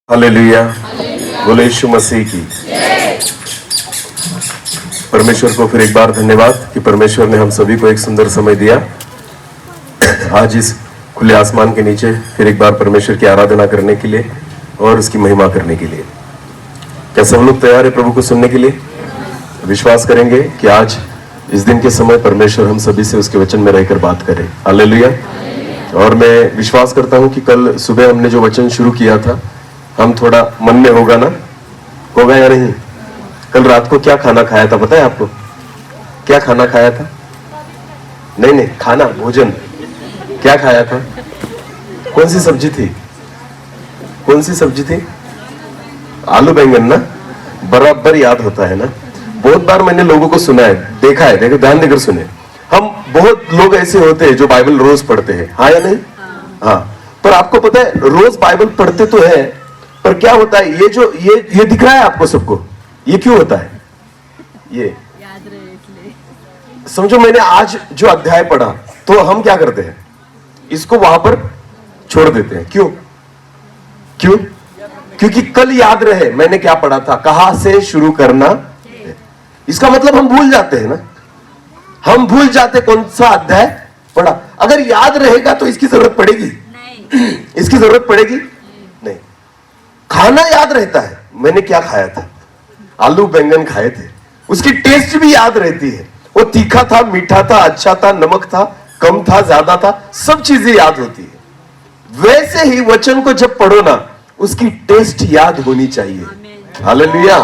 Hallelujah, बोले यीशु मसीह की। परमेश्वर को फिर एक बार धन्यवाद कि परमेश्वर ने हम सभी को एक सुंदर समय दिया आज इस खुले आसमान के नीचे फिर एक बार परमेश्वर की आराधना करने के लिए और उसकी महिमा करने के लिए। क्या सब लोग तैयार है प्रभु को सुनने के लिए? विश्वास करेंगे कि आज इस दिन के समय परमेश्वर हम सभी से उसके वचन में रहकर बात करे। हालेलुया। और मैं विश्वास करता हूं कि कल सुबह हमने जो वचन शुरू किया था हम थोड़ा मन में होगा ना, होगा या नहीं? कल रात को क्या खाना खाया था पता है आपको? क्या खाना खाया था? नहीं, खाना, भोजन क्या खाया था? कौन सी सब्जी थी? कौन सी सब्जी थी? आलू बैंगन ना? बराबर याद होता है ना। बहुत बार मैंने लोगों को सुना है, देखा है, देखो ध्यान देकर सुने। हम बहुत लोग ऐसे होते हैं जो बाइबल रोज पढ़ते हैं, हाँ या नहीं? हाँ। पर आपको पता है रोज बाइबल पढ़ते तो है, पर क्या होता है ये जो ये दिख रहा है आपको सबको, ये क्यों होता है? ये याद रहे इसलिए। समझो मैंने आज जो अध्याय पढ़ा तो हम क्या करते हैं, इसको वहां पर छोड़ देते हैं। क्यों? क्योंकि कल याद रहे मैंने क्या पढ़ा था, कहां से शुरू करना है। इसका मतलब हम भूल जाते हैं ना, हम भूल जाते कौन सा अध्याय पढ़ा। अगर याद रहेगा तो इसकी जरूरत पड़ेगी नहीं। इसकी जरूरत पड़ेगी नहीं। खाना याद रहता है, मैंने क्या खाया था, आलू बैंगन खाए थे, उसकी टेस्ट भी याद रहती है। वो तीखा था, मीठा था, अच्छा था, नमक था, कम था, ज्यादा था, सब चीजें याद होती है। वैसे ही वचन को जब पढ़ो ना, उसकी टेस्ट याद होनी चाहिए। हालेलुया।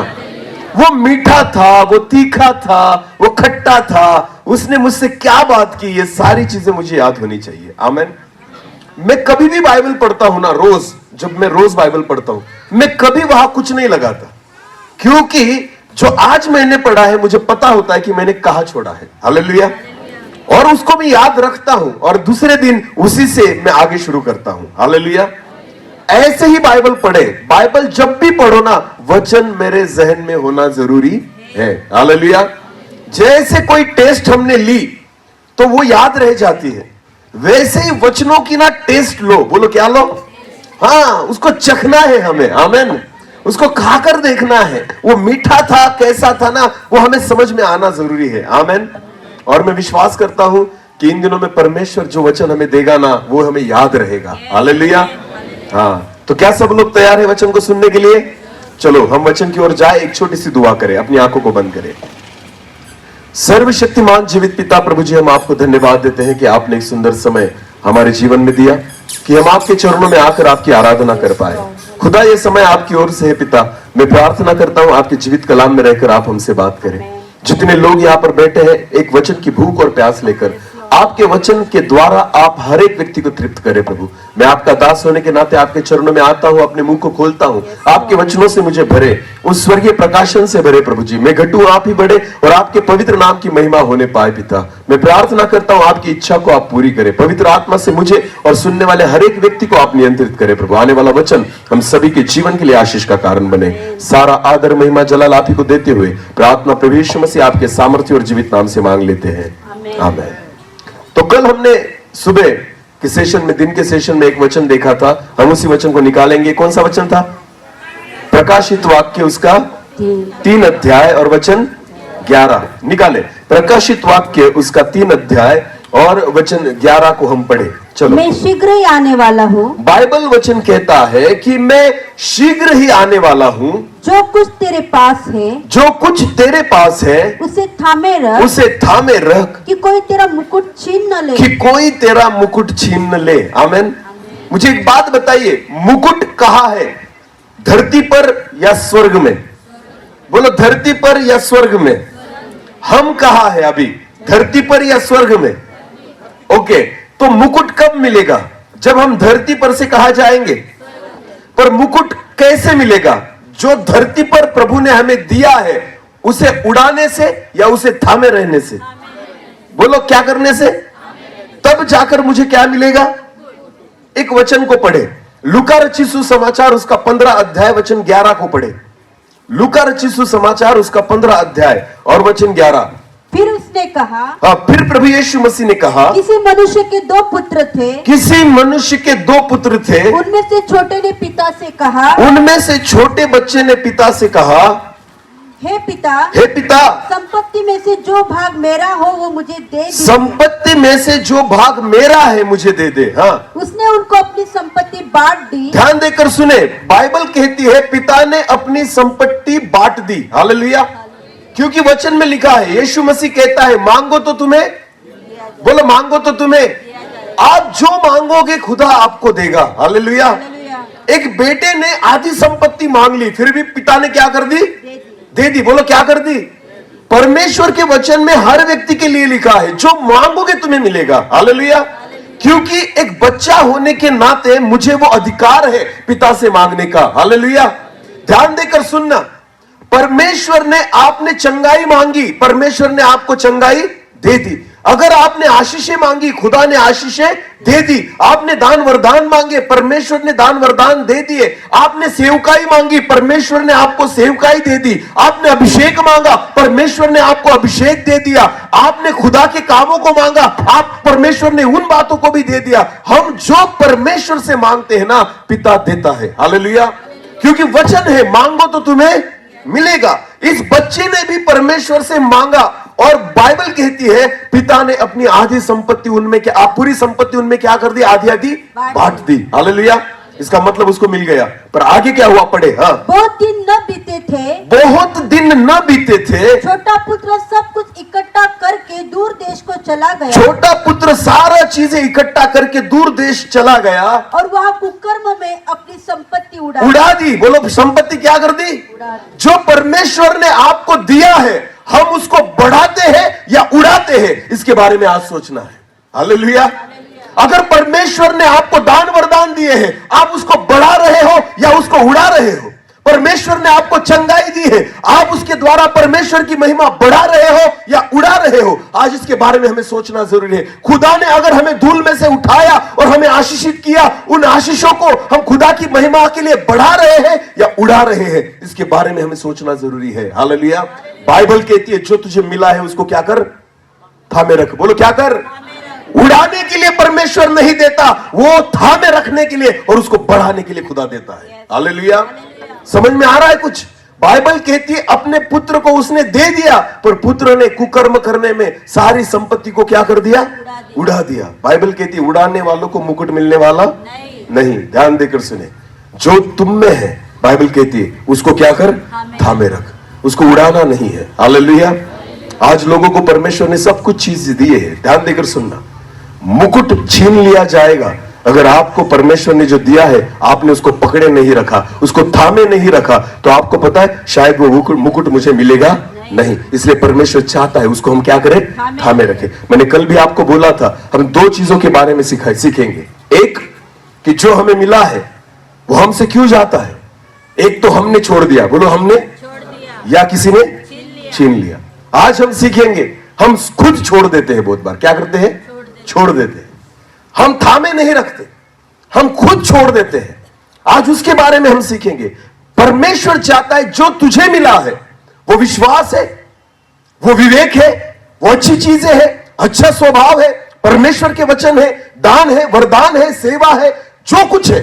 वो मीठा था, वो तीखा था, वो खट्टा था, उसने मुझसे क्या बात की, ये सारी चीजें मुझे याद होनी चाहिए। आमीन। मैं कभी भी बाइबल पढ़ता हूं ना, रोज जब मैं रोज बाइबल पढ़ता हूं, मैं कभी वहां कुछ नहीं लगाता, क्योंकि जो आज मैंने पढ़ा है मुझे पता होता है कि मैंने कहां छोड़ा है। हालेलुया। और उसको मैं याद रखता हूं और दूसरे दिन उसी से मैं आगे शुरू करता हूं। हालेलुया। ऐसे ही बाइबल पढ़े, बाइबल जब भी पढ़ो ना, वचन मेरे जहन में होना जरूरी है। हालेलुया। जैसे कोई टेस्ट हमने ली तो वो याद रह जाती है, वैसे ही वचनों की ना टेस्ट लो। बोलो क्या लो? हाँ, उसको चखना है हमें। आमीन। उसको खाकर देखना है, वो मीठा था कैसा था ना, वो हमें समझ में आना जरूरी है। आमीन। और मैं विश्वास करता हूं कि इन दिनों में परमेश्वर जो वचन हमें देगा ना, वो हमें याद रहेगा। हालेलुया। हाँ, तो क्या सब लोग तैयार है वचन को सुनने के लिए? चलो हम वचन की ओर जाए। एक छोटी सी दुआ करें, अपनी आंखों को बंद करें। सर्वशक्तिमान जीवित पिता प्रभु जी, हम आपको धन्यवाद देते हैं कि आपने एक सुंदर समय हमारे जीवन में दिया कि हम आपके चरणों में आकर आपकी आराधना कर पाए। खुदा ये समय आपकी ओर से है पिता। मैं प्रार्थना करता हूं आपके जीवित कलाम में रहकर आप हमसे बात करें। जितने लोग यहाँ पर बैठे हैं, एक वचन की भूख और प्यास लेकर आपके वचन के द्वारा आप हर एक व्यक्ति को तृप्त करें प्रभु। मैं आपका दास होने के नाते आपके चरणों में आता हूं, अपने मुंह को खोलता हूं, आपके वचनों से मुझे भरे, उस स्वर्गीय प्रकाशन से भरे प्रभु जी। मैं घटूं, आप ही बढ़े और आपके पवित्र नाम की महिमा होने पाए पिता। मैं प्रार्थना करता हूं आपकी इच्छा को आप पूरी करें। पवित्र आत्मा से मुझे और सुनने वाले हर एक व्यक्ति को आप नियंत्रित करें प्रभु। आने वाला वचन हम सभी के जीवन के लिए आशीष का कारण बने। सारा आदर महिमा जलाल आप ही को देते हुए प्रार्थना प्रभु यीशु मसीह आपके सामर्थ्य और जीवित नाम से मांग लेते हैं, आमीन। तो कल हमने सुबह के सेशन में, दिन के सेशन में एक वचन देखा था, हम उसी वचन को निकालेंगे। कौन सा वचन था? प्रकाशित वाक्य उसका 3 अध्याय और वचन 11 निकाले। प्रकाशित वाक्य उसका 3 अध्याय और वचन 11 को हम पढ़े। चलो। मैं शीघ्र ही आने वाला हूँ। बाइबल वचन कहता है कि मैं शीघ्र ही आने वाला हूँ। जो कुछ तेरे पास है, जो कुछ तेरे पास है, उसे थामे रख, उसे थामे रख, कि कोई तेरा मुकुट छीन न ले। कि कोई तेरा मुकुट छीन न ले। आमीन। मुझे एक बात बताइए, मुकुट कहाँ है? धरती पर या स्वर्ग में? बोलो, धरती पर या स्वर्ग में? हम कहाँ है अभी? धरती पर या स्वर्ग में? ओके, तो मुकुट कब मिलेगा? जब हम धरती पर से कहा जाएंगे। पर मुकुट कैसे मिलेगा? जो धरती पर प्रभु ने हमें दिया है, उसे उड़ाने से या उसे थामे रहने से? बोलो, क्या करने से? तब जाकर मुझे क्या मिलेगा? एक वचन को पढ़े, लूका रचित सुसमाचार उसका 15 अध्याय वचन 11 को पढ़े। लूका रचित सुसमाचार उसका 15 अध्याय और वचन 11। फिर उसने कहा, फिर प्रभु यीशु मसीह ने कहा, किसी मनुष्य के 2 पुत्र थे, किसी मनुष्य के 2 पुत्र थे, उनमें से छोटे ने पिता से कहा, उनमें से छोटे बच्चे ने पिता से कहा, हे पिता, हे पिता, संपत्ति में से जो भाग मेरा हो वो मुझे दे दीजिए। संपत्ति में से जो भाग मेरा है मुझे दे दे। हाँ, उसने उनको अपनी संपत्ति बांट दी। ध्यान देकर सुने, बाइबल कहती है पिता ने अपनी संपत्ति बांट दी। हालेलुया। क्योंकि वचन में लिखा है, यीशु मसीह कहता है, मांगो तो तुम्हें, बोलो मांगो तो तुम्हें, आप जो मांगोगे खुदा आपको देगा। हालेलुया। एक बेटे ने आधी संपत्ति मांग ली, फिर भी पिता ने क्या कर दी? दे दी। बोलो क्या कर दी? परमेश्वर के वचन में हर व्यक्ति के लिए लिखा है, जो मांगोगे तुम्हें मिलेगा। हालेलुया। क्योंकि एक बच्चा होने के नाते मुझे वो अधिकार है पिता से मांगने का। हालेलुया। ध्यान देकर सुनना, परमेश्वर ने, आपने चंगाई मांगी, परमेश्वर ने आपको चंगाई दे दी। अगर आपने आशीषें मांगी, खुदा ने आशीषें दे दी। आपने दान वरदान मांगे, परमेश्वर ने दान वरदान दे दिए। आपने सेवकाई मांगी, परमेश्वर ने आपको सेवकाई दे दी। आपने अभिषेक मांगा, परमेश्वर ने आपको अभिषेक दे दिया। आपने खुदा के कामों को मांगा, आप परमेश्वर ने उन बातों को भी दे दिया। हम जो परमेश्वर से मांगते हैं ना, पिता देता है। हालेलुया। क्योंकि वचन है, मांगो तो तुम्हें मिलेगा। इस बच्चे ने भी परमेश्वर से मांगा, और बाइबल कहती है पिता ने अपनी आधी संपत्ति उनमें, क्या आप पूरी संपत्ति उनमें क्या कर दी? आधी आधी बांट दी। हालेलुया। इसका मतलब उसको मिल गया। पर आगे क्या हुआ? पढ़े। हाँ, बहुत दिन न बीते थे, बहुत दिन न बीते थे, छोटा पुत्र सब कुछ इकट्ठा करके दूर देश को चला गया। छोटा पुत्र सारा चीजें इकट्ठा करके दूर देश चला गया, और वहां कुकर्म में अपनी संपत्ति उड़ा दी। बोलो संपत्ति क्या कर दी? जो परमेश्वर ने आपको दिया है, हम उसको बढ़ाते हैं या उड़ाते हैं, इसके बारे में आज सोचना है। हालेलुया। अगर परमेश्वर ने आपको दान वरदान दिए हैं, आप उसको बढ़ा रहे हो या उसको उड़ा रहे हो? परमेश्वर ने आपको चंगाई दी है, आप उसके द्वारा परमेश्वर की महिमा बढ़ा रहे हो या उड़ा रहे हो? आज इसके बारे में हमें सोचना जरूरी है। खुदा ने अगर हमें धूल में से उठाया और हमें आशीषित किया, उन आशीषों को हम खुदा की महिमा के लिए बढ़ा रहे हैं या उड़ा रहे हैं, इसके बारे में हमें सोचना जरूरी है। हालेलुया। बाइबल कहती है, जो तुझे मिला है उसको क्या कर? थामे रख। बोलो क्या कर? उड़ाने के लिए परमेश्वर नहीं देता, वो थामे रखने के लिए और उसको बढ़ाने के लिए खुदा देता है। हालेलुया। समझ में आ रहा है कुछ? बाइबल कहती है अपने पुत्र को उसने दे दिया, पर पुत्र ने कुकर्म करने में सारी संपत्ति को क्या कर दिया? उड़ा दिया। बाइबल कहती है उड़ाने वालों को मुकुट मिलने वाला नहीं। ध्यान देकर सुने, जो तुम में है, बाइबल कहती है उसको क्या कर? थामे रख, उसको उड़ाना नहीं है। हालेलुया। आज लोगों को परमेश्वर ने सब कुछ चीज दिए है। ध्यान देकर सुनना, मुकुट छीन लिया जाएगा अगर आपको परमेश्वर ने जो दिया है आपने उसको पकड़े नहीं रखा, उसको थामे नहीं रखा, तो आपको पता है शायद वो मुकुट मुझे मिलेगा नहीं। इसलिए परमेश्वर चाहता है उसको हम क्या करें? थामे रखें। मैंने कल भी आपको बोला था, हम 2 चीजों के बारे में सीखेंगे। एक, कि जो हमें मिला है वो हमसे क्यों जाता है। एक तो हमने छोड़ दिया, बोलो हमने या किसी ने छीन लिया। आज हम सीखेंगे, हम खुद छोड़ देते हैं। बहुत बार क्या करते हैं? छोड़ देते हैं। हम थामे नहीं रखते, हम खुद छोड़ देते हैं। आज उसके बारे में हम सीखेंगे। परमेश्वर चाहता है जो तुझे मिला है वो विश्वास है, वो विवेक है, वो अच्छी चीजें हैं, अच्छा स्वभाव है, परमेश्वर के वचन है, दान है, वरदान है, सेवा है, जो कुछ है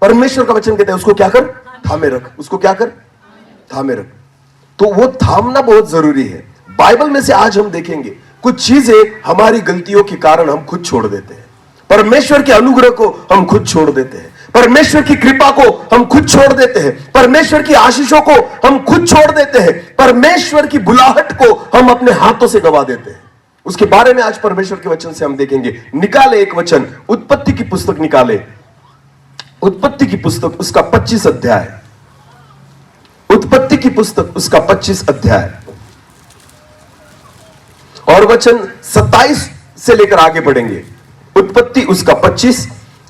परमेश्वर का वचन कहता है उसको क्या कर? थामे रख। उसको क्या कर? थामे रख। तो वो थामना बहुत जरूरी है। बाइबल में से आज हम देखेंगे कुछ चीजें हमारी गलतियों के कारण हम खुद छोड़ देते हैं। परमेश्वर के अनुग्रह को हम खुद छोड़ देते हैं, परमेश्वर की कृपा को हम खुद छोड़ देते हैं, परमेश्वर की आशीषों को हम खुद छोड़ देते हैं, परमेश्वर की बुलाहट को हम अपने हाथों से गवा देते हैं। उसके बारे में आज परमेश्वर के वचन से हम देखेंगे। निकाले एक वचन, उत्पत्ति की पुस्तक निकाले, उत्पत्ति की पुस्तक उसका 25 अध्याय, उत्पत्ति की पुस्तक उसका 25 अध्याय और वचन 27 से लेकर आगे पढ़ेंगे। उत्पत्ति उसका 25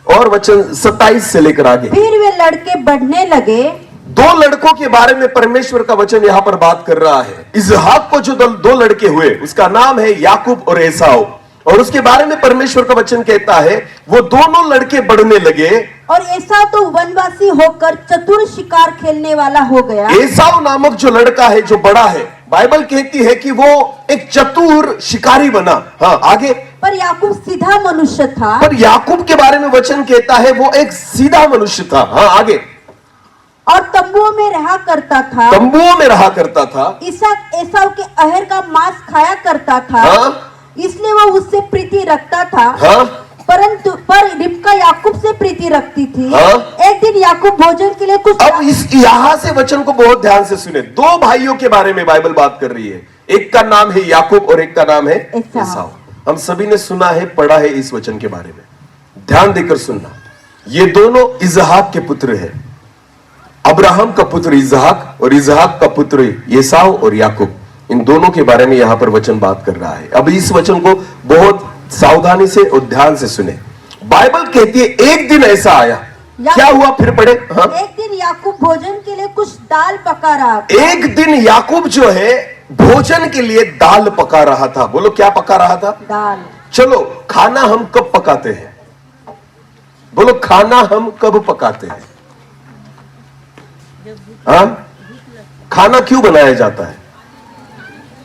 और वचन 27 से लेकर आगे। फिर वे लड़के बढ़ने लगे। 2 लड़कों के बारे में परमेश्वर का वचन यहां पर बात कर रहा है। इसहाक को जो 2 लड़के हुए उसका नाम है याकूब और एसाव, और उसके बारे में परमेश्वर का वचन कहता है वो दोनों लड़के बढ़ने लगे। और एसाव तो वनवासी होकर चतुर शिकार खेलने वाला हो गया। एसाव नामक जो लड़का है, जो बड़ा है, बाइबल कहती है कि वो एक चतुर शिकारी बना। हाँ, आगे। पर याकूब सीधा मनुष्य था। पर याकूब के बारे में वचन कहता है वो एक सीधा मनुष्य था। हाँ, आगे। और तंबुओं में रहा करता था। तंबुओं में रहा करता था। इसहाक एसाव के अहर का मांस खाया करता था। हाँ? इसलिए वो उससे प्रीति रखता था। हाँ? परंतु रिबका याकूब से प्रीति रखती थी। हाँ? एक दिन याकूब भोजन के लिए कुछ अब इस यहां से वचन को बहुत ध्यान से सुने। दो भाइयों के बारे में बाइबल बात कर रही है। एक का नाम है याकूब और एक का नाम है एसाव। हम सभी ने सुना है, पढ़ा है इस वचन के बारे में। ध्यान देकर सुनना। ये दोनों इसहाक के पुत्र हैं। अब्राहम का पुत्र इसहाक और इसहाक का पुत्र एसाव और याकूब। इन दोनों के बारे में यहां पर वचन बात कर रहा है। अब इस वचन को बहुत सावधानी से और ध्यान से सुने। बाइबल कहती है एक दिन ऐसा आया। क्या हुआ फिर पढ़े। हाँ? एक दिन याकूब भोजन के लिए कुछ दाल पका रहा था। एक दिन याकूब जो है भोजन के लिए दाल पका रहा था। बोलो क्या पका रहा था। दाल। चलो, खाना हम कब पकाते हैं। बोलो खाना हम कब पकाते हैं। हाँ? खाना क्यों बनाया जाता है।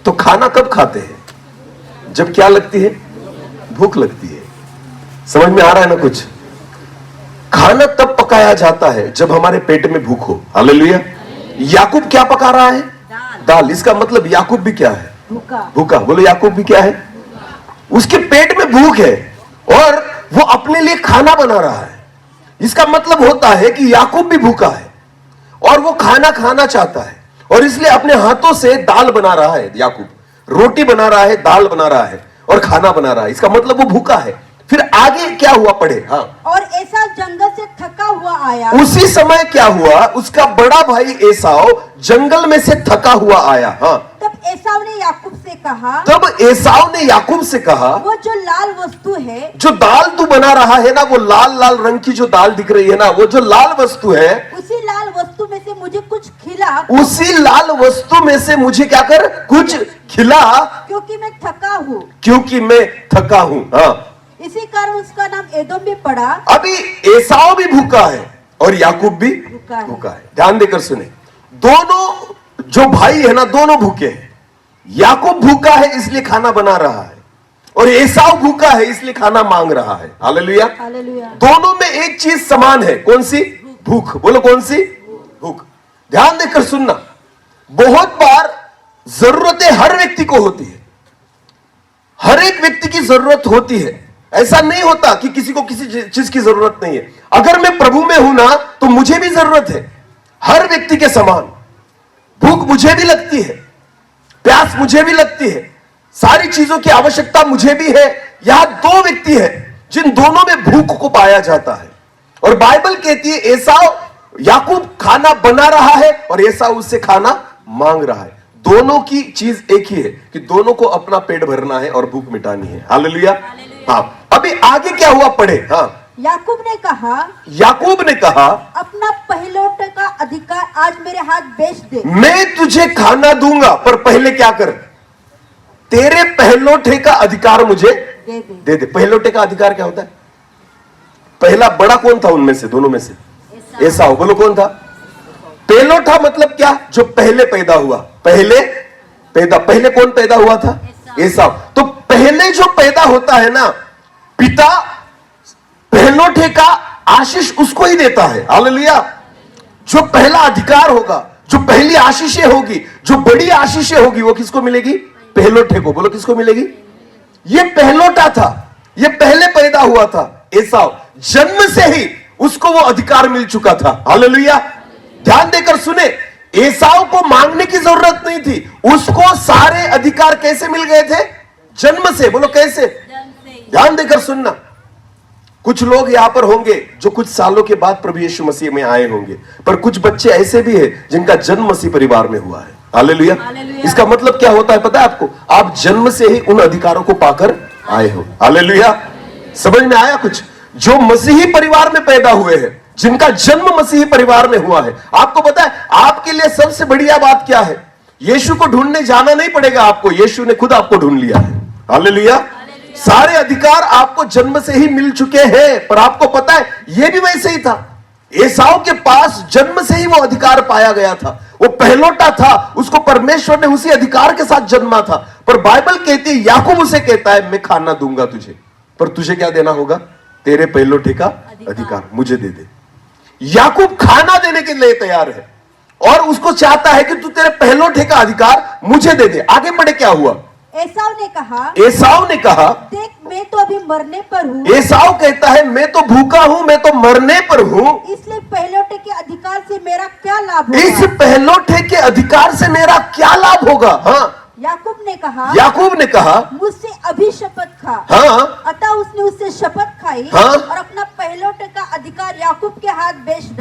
तो खाना कब खाते हैं। जब क्या लगती है, भूख लगती है। समझ में आ रहा है ना कुछ। खाना तब पकाया जाता है जब हमारे पेट में भूख हो। हालेलुया। याकूब क्या पका रहा है। दाल। इसका मतलब याकूब भी क्या है, भूखा। भूखा। बोलो याकूब भी क्या है, उसके पेट में भूख है और वो अपने लिए खाना बना रहा है। इसका मतलब होता है कि याकूब भी भूखा है और वो खाना खाना चाहता है और इसलिए अपने हाथों से दाल बना रहा है। याकूब रोटी बना रहा है, दाल बना रहा है और खाना बना रहा है। इसका मतलब वो भूखा है। फिर आगे क्या हुआ पढ़े। हाँ? और एसाव जंगल से थका हुआ आया। उसी समय क्या हुआ, उसका बड़ा भाई एसाव जंगल में से थका हुआ आया। हाँ? तब एसाव ने याकूब से कहा। तब एसाव ने याकूब से कहा, वो जो लाल वस्तु है, जो दाल तू बना रहा है ना, वो लाल लाल रंग की जो दाल दिख रही है ना, वो जो लाल वस्तु है, उसी लाल वस्तु में से मुझे कुछ खिला। उसी लाल वस्तु में से मुझे क्या कर, कुछ खिला, क्योंकि मैं थका हूँ। क्योंकि मैं थका हूं। हाँ? इसी कारण उसका नाम एदोम भी पड़ा। अभी एसाव भी भूखा है और याकूब भी भूखा है। ध्यान देकर सुने। दोनों जो भाई है ना, दोनों भूखे हैं। याकूब भूखा है इसलिए खाना बना रहा है और एसाव भूखा है इसलिए खाना मांग रहा है। हालेलुया। हालेलुया। दोनों में एक चीज समान है। कौन सी। भूख। बोलो कौन सी। भूख। ध्यान देकर सुनना। बहुत बार जरूरतें हर व्यक्ति को होती है। हर एक व्यक्ति की जरूरत होती है। ऐसा नहीं होता कि किसी को किसी चीज की जरूरत नहीं है। अगर मैं प्रभु में हूं ना तो मुझे भी जरूरत है। हर व्यक्ति के समान भूख मुझे भी लगती है, प्यास मुझे भी लगती है, सारी चीजों की आवश्यकता मुझे भी है। यहां दो व्यक्ति हैं जिन दोनों में भूख को पाया जाता है और बाइबल कहती है एसाव, याकूब खाना बना रहा है और एसाव उससे खाना मांग रहा है। दोनों की चीज एक ही है कि दोनों को अपना पेट भरना है और भूख मिटानी है। हालेलुया। हाँ, अभी आगे क्या हुआ पढ़े। हाँ? याकूब ने कहा। याकूब ने कहा, अपना पहलौठ का अधिकार आज मेरे हाथ बेच दे। मैं तुझे खाना दूंगा पर पहले क्या कर, तेरे पहलौठे का अधिकार मुझे दे दे। पहलौठे का अधिकार क्या होता है। पहला बड़ा कौन था उनमें से, दोनों में से। एसाव। बोलो कौन था। पहलौठा मतलब क्या, जो पहले पैदा हुआ। पहले कौन पैदा हुआ था, एसाव। तो पहले जो पैदा होता है ना, पिता पहलौठे का आशीष उसको ही देता है। हालेलुया। जो पहला अधिकार होगा, जो पहली आशीषें होगी, जो बड़ी आशीषें होगी, वो किसको मिलेगी, पहलौठे को। बोलो किसको मिलेगी। ये पहलौठा था, ये पहले पैदा हुआ था एसाव। जन्म से ही उसको वो अधिकार मिल चुका था। हालेलुया। ध्यान देकर सुने। एसाव को मांगने की जरूरत नहीं थी, उसको सारे अधिकार कैसे मिल गए थे, जन्म से। बोलो कैसे। ध्यान देकर सुनना। कुछ लोग यहां पर होंगे जो कुछ सालों के बाद प्रभु यीशु मसीह में आए होंगे, पर कुछ बच्चे ऐसे भी हैं जिनका जन्म मसीह परिवार में हुआ है। हालेलुया। इसका मतलब क्या होता है पता है आपको, आप जन्म से ही उन अधिकारों को पाकर आए हो। हालेलुया। समझ में आया कुछ। जो मसीही परिवार में पैदा हुए हैं, जिनका जन्म मसीही परिवार में हुआ है, आपको पता है आपके लिए सबसे बढ़िया बात क्या है, यीशु को ढूंढने जाना नहीं पड़ेगा आपको, यीशु ने खुद आपको ढूंढ लिया है। हालेलुया। सारे अधिकार आपको जन्म से ही मिल चुके हैं। पर आपको पता है यह भी वैसे ही था। एसाव के पास जन्म से ही वो अधिकार पाया गया था वो पहलौठा था, उसको परमेश्वर ने उसी अधिकार के साथ जन्मा था। पर बाइबल कहती है, याकूब उसे कहता है मैं खाना दूंगा तुझे, पर तुझे क्या देना होगा? तेरे पहलौठे का अधिकार मुझे दे दे। याकूब खाना देने के लिए तैयार है और उसको चाहता है कि तू तेरे पहलौठे का अधिकार मुझे दे दे। आगे बढ़े क्या हुआ? एसाव ने कहा देख मैं तो अभी मरने पर हूँ। एसाव कहता है मैं तो भूखा हूं, मैं तो मरने पर हूं, इसलिए पहलौठे के अधिकार से मेरा क्या लाभ होगा? इस पहलौठे के अधिकार से मेरा क्या लाभ होगा? हाँ, याकूब ने कहा मुझसे अभी शपथ खा। हाँ, अतः उसने उससे शपथ खाई, हाँ, और अपना पहलौठे का अधिकार याकूब के हाथ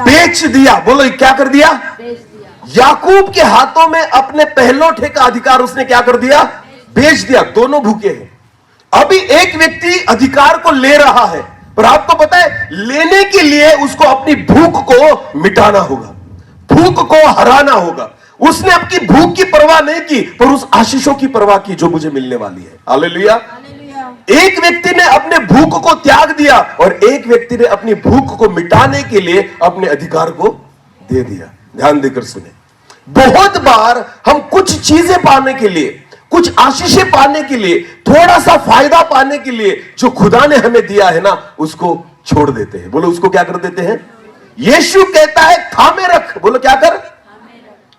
बेच दिया। बोलो क्या कर दिया? बेच दिया। याकूब के हाथों में अपने पहलौठे का अधिकार उसने क्या कर दिया? बेच दिया। दोनों भूखे हैं। अभी एक व्यक्ति अधिकार को ले रहा है, पर आपको पता है लेने के लिए उसको अपनी भूख को मिटाना होगा, भूख को हराना होगा। उसने अपनी भूख की परवाह नहीं की, पर उस आशीषों की परवाह की जो मुझे मिलने वाली है। हालेलुया। एक व्यक्ति ने अपने भूख को त्याग दिया और एक व्यक्ति ने अपनी भूख को मिटाने के लिए अपने अधिकार को दे दिया। ध्यान देकर सुने। बहुत बार हम कुछ चीजें पाने के लिए, कुछ आशीषें पाने के लिए, थोड़ा सा फायदा पाने के लिए जो खुदा ने हमें दिया है ना, उसको छोड़ देते हैं। बोलो उसको क्या कर देते हैं? यीशु कहता है थामे रख। बोलो क्या कर?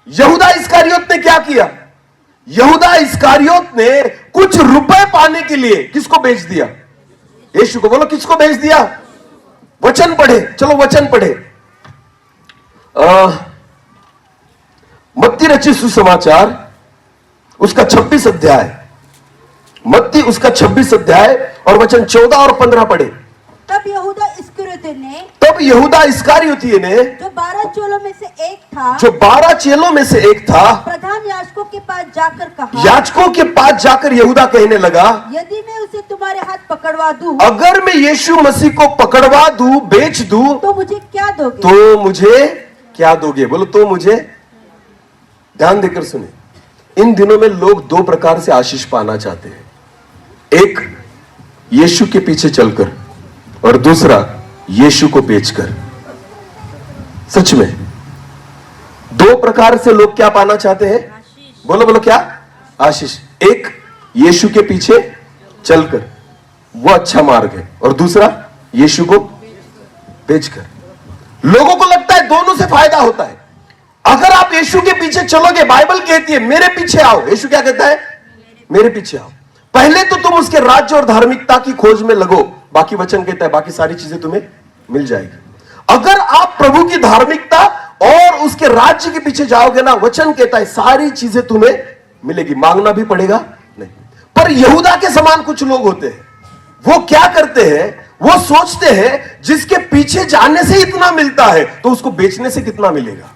यहूदा इस्करियोत ने क्या किया? यहूदा इस्करियोत ने कुछ रुपए पाने के लिए किसको बेच दिया? यीशु को। बोलो किसको बेच दिया? वचन पढ़े, चलो वचन पढ़े। मत्ती रचित सुसमाचार उसका 26 अध्याय, मत्ती उसका 26 अध्याय और वचन 14 और 15 पढ़े। तब यहूदा इस्करियोती ने जो 12 चेलों में से एक था, प्रधान याजकों के पास जाकर यहूदा कहने लगा, यदि मैं उसे तुम्हारे हाथ पकड़वा दूं, अगर मैं यीशु मसीह को पकड़वा दूं, बेच दूं, तो मुझे क्या दोगे? तो मुझे क्या दोगे? बोलो तो मुझे। ध्यान देकर सुने। इन दिनों में लोग दो प्रकार से आशीष पाना चाहते हैं। एक यीशु के पीछे चलकर और दूसरा यीशु को बेचकर। सच में दो प्रकार से लोग क्या पाना चाहते हैं? बोलो बोलो क्या? आशीष। एक यीशु के पीछे चलकर, वो अच्छा मार्ग है, और दूसरा यीशु को बेचकर। लोगों को लगता है दोनों से फायदा होता है। अगर आप यीशु के पीछे चलोगे, बाइबल कहती है मेरे पीछे आओ। यीशु क्या कहता है? मेरे पीछे आओ। पहले तो तुम उसके राज्य और धार्मिकता की खोज में लगो, बाकी वचन कहता है बाकी सारी चीजें तुम्हें मिल जाएगी। अगर आप प्रभु की धार्मिकता और उसके राज्य के पीछे जाओगे ना, वचन कहता है सारी चीजें तुम्हें मिलेगी। मांगना भी पड़ेगा नहीं। पर यहूदा के समान कुछ लोग होते हैं, वो क्या करते हैं? वो सोचते हैं जिसके पीछे जाने से इतना मिलता है तो उसको बेचने से कितना मिलेगा।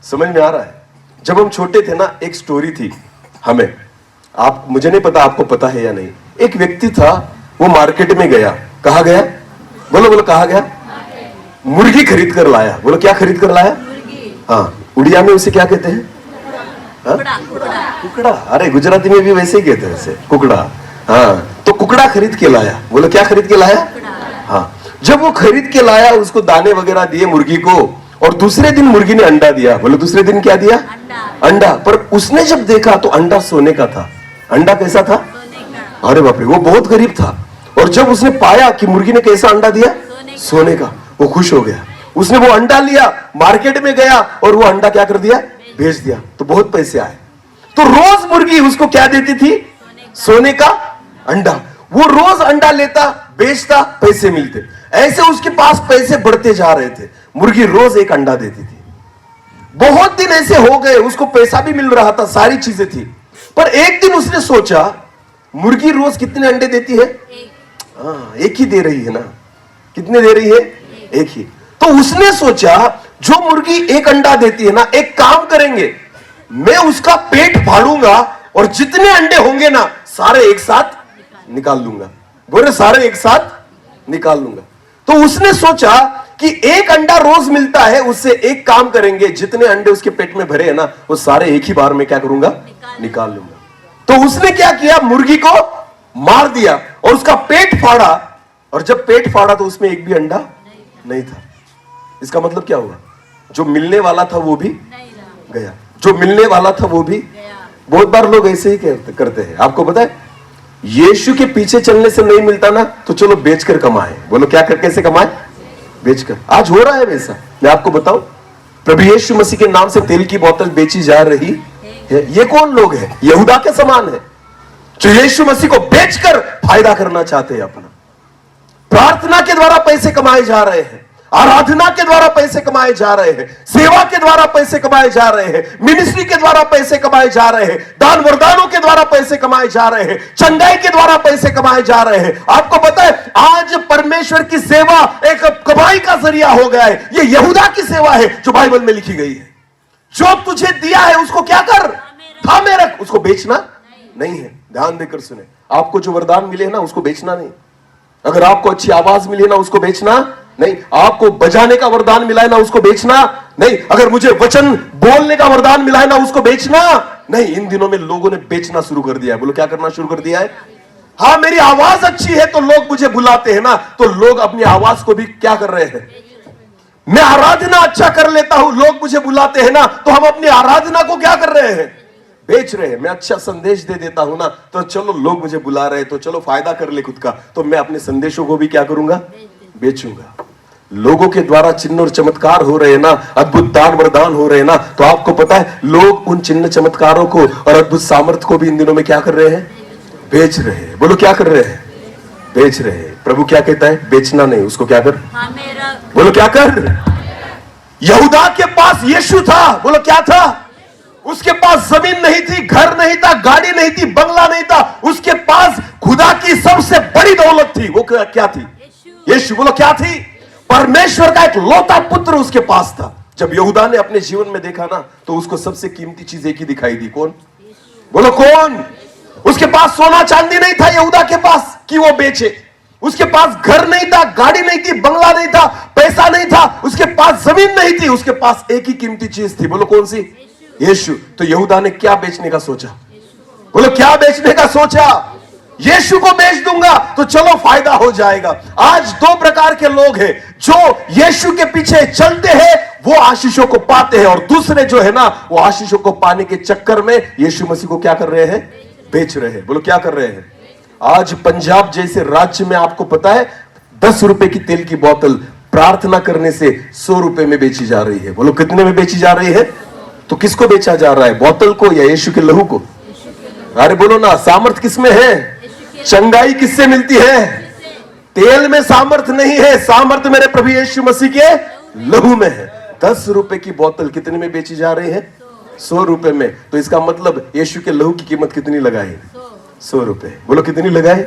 समझ में आ रहा है? जब हम छोटे थे ना, एक स्टोरी थी हमें, आप, मुझे नहीं पता आपको पता है या नहीं। एक व्यक्ति था, वो मार्केट में गया। कहा गया? बोलो बोलो कहा गया? मुर्गी खरीद कर लाया। बोलो क्या खरीद कर लाया? हाँ, उड़िया में उसे क्या कहते हैं? कुकड़ा। अरे गुजराती में भी वैसे ही कहते हैं वैसे, कुकड़ा। हाँ, तो कुकड़ा खरीद के लाया। बोलो क्या खरीद के लाया? हाँ, जब वो खरीद के लाया, उसको दाने वगैरह दिए मुर्गी को, और दूसरे दिन मुर्गी ने अंडा दिया। बोलो दूसरे दिन क्या दिया? अंडा। पर उसने जब देखा तो अंडा सोने का था। अंडा कैसा था? अरे बाप रे, वो बहुत गरीब था। और जब उसने पाया कि मुर्गी ने कैसा अंडा दिया? सोने का, वो खुश हो गया। उसने वो अंडा लिया, मार्केट में गया और वो अंडा क्या कर दिया? बेच दिया। तो बहुत पैसे आए। तो रोज मुर्गी उसको क्या देती थी? सोने का अंडा। वो रोज अंडा लेता, बेचता, पैसे मिलते। ऐसे उसके पास पैसे बढ़ते जा रहे थे। मुर्गी रोज एक अंडा देती थी। बहुत दिन ऐसे हो गए, उसको पैसा भी मिल रहा था, सारी चीजें थी। पर एक दिन उसने सोचा, मुर्गी रोज कितने अंडे देती है? हाँ, एक ही दे रही है ना। कितने दे रही है? एक ही। तो उसने सोचा, जो मुर्गी एक अंडा देती है ना, एक काम करेंगे, मैं उसका पेट फाड़ूंगा और जितने अंडे होंगे ना, सारे एक साथ निकाल लूंगा। बोले सारे एक साथ निकाल लूंगा। तो उसने सोचा कि एक अंडा रोज मिलता है, उससे एक काम करेंगे, जितने अंडे उसके पेट में भरे हैं ना, वो सारे एक ही बार में क्या करूंगा? निकाल लूंगा। तो उसने क्या किया? मुर्गी को मार दिया और उसका पेट फाड़ा। और जब पेट फाड़ा तो उसमें एक भी अंडा नहीं था। इसका मतलब क्या हुआ? जो मिलने वाला था वो भी गया। जो मिलने वाला था वो भी। बहुत बार लोग ऐसे ही करते हैं। आपको पता है, यीशु के पीछे चलने से नहीं मिलता ना, तो चलो बेचकर कमाए। बोलो क्या कर, कैसे कमाए? बेचकर। आज हो रहा है वैसा। मैं आपको बताऊं, प्रभु यीशु मसीह के नाम से तेल की बोतल बेची जा रही है। ये कौन लोग हैं? यहूदा के समान है, जो यीशु मसीह को बेचकर फायदा करना चाहते हैं अपना। प्रार्थना के द्वारा पैसे कमाए जा रहे हैं, आराधना के द्वारा पैसे कमाए जा रहे हैं, सेवा के द्वारा पैसे कमाए जा रहे हैं, मिनिस्ट्री के द्वारा पैसे कमाए जा रहे हैं, दान वरदानों के द्वारा पैसे कमाए जा रहे हैं, चंगाई के द्वारा पैसे कमाए जा रहे हैं। आपको पता है, आज परमेश्वर की सेवा एक कमाई का जरिया हो गया है। यह यहूदा की सेवा है जो बाइबल में लिखी गई है। जो तुझे दिया है उसको क्या कर, थामे रख, उसको बेचना नहीं है। ध्यान देकर सुने, आपको जो वरदान मिले ना उसको बेचना नहीं। अगर आपको अच्छी आवाज मिली ना उसको बेचना नहीं। आपको बजाने का वरदान मिला है ना उसको बेचना नहीं। अगर मुझे वचन बोलने का वरदान मिला है ना उसको बेचना नहीं। इन दिनों में लोगों ने बेचना शुरू कर दिया है। बोलो क्या करना शुरू कर दिया है? हाँ, मेरी आवाज अच्छी है तो लोग मुझे बुलाते हैं ना, तो लोग अपनी आवाज को भी क्या कर रहे हैं? मैं आराधना अच्छा कर लेता हूं, लोग मुझे बुलाते हैं ना, तो हम अपनी आराधना को क्या कर रहे हैं? बेच रहे हैं। मैं अच्छा संदेश दे देता हूं ना, तो चलो लोग मुझे बुला रहे हैं, तो चलो फायदा कर ले खुद का, तो मैं अपने संदेशों को भी क्या करूंगा? बेचूंगा। लोगों के द्वारा चिन्ह और चमत्कार हो रहे हैं ना, अद्भुत दान वरदान हो रहे हैं ना, तो आपको पता है लोग उन चिन्ह चमत्कारों को और अद्भुत सामर्थ को भी इन दिनों में क्या कर रहे हैं? बेच रहे हैं। बोलो क्या कर रहे हैं? बेच रहे हैं। प्रभु क्या कहता है? बेचना नहीं, उसको क्या कर? बोलो क्या कर? यहूदा के पास यीशु था। बोलो क्या था? उसके पास जमीन नहीं थी, घर नहीं था, गाड़ी नहीं थी, बंगला नहीं था, उसके पास खुदा की सबसे बड़ी दौलत थी। वो क्या थी? यीशु। बोलो क्या थी? परमेश्वर का एक लौता पुत्र उसके पास था। जब यहूदा ने अपने जीवन में देखा ना, तो उसको सबसे कीमती चीज एक ही दिखाई दी। कौन? बोलो कौन? उसके पास सोना चांदी नहीं था यहूदा के पास कि वो बेचे। उसके पास घर नहीं था, गाड़ी नहीं थी, बंगला नहीं था, पैसा नहीं था, उसके पास जमीन नहीं थी, उसके पास एक ही कीमती चीज थी। बोलो कौन सी? यीशु। तो यहूदा ने क्या बेचने का सोचा? बोलो क्या बेचने का सोचा? यीशु को बेच दूंगा तो चलो फायदा हो जाएगा। आज दो प्रकार के लोग हैं, जो यीशु के पीछे चलते हैं वो आशीषों को पाते हैं, और दूसरे जो है ना वो आशीषों को पाने के चक्कर में यीशु मसीह को क्या कर रहे हैं? बेच रहे हैं। बोलो क्या कर रहे हैं? आज पंजाब जैसे राज्य में आपको पता है 10 रुपए की तेल की बोतल प्रार्थना करने से 100 रुपए में बेची जा रही है। बोलो कितने में बेची जा रही है? तो किसको बेचा जा रहा है? बोतल को या यीशु के लहू को? अरे बोलो ना, सामर्थ किसमें है? चंगाई किससे मिलती है? तेल में सामर्थ नहीं है, सामर्थ मेरे प्रभु यीशु मसीह के लहू में है। 10 रुपए की बोतल कितने में बेची जा रही है? 100 रुपए में। तो इसका मतलब यीशु के लहू की कीमत कितनी लगाई? 100 रुपए। बोलो कितनी लगाई?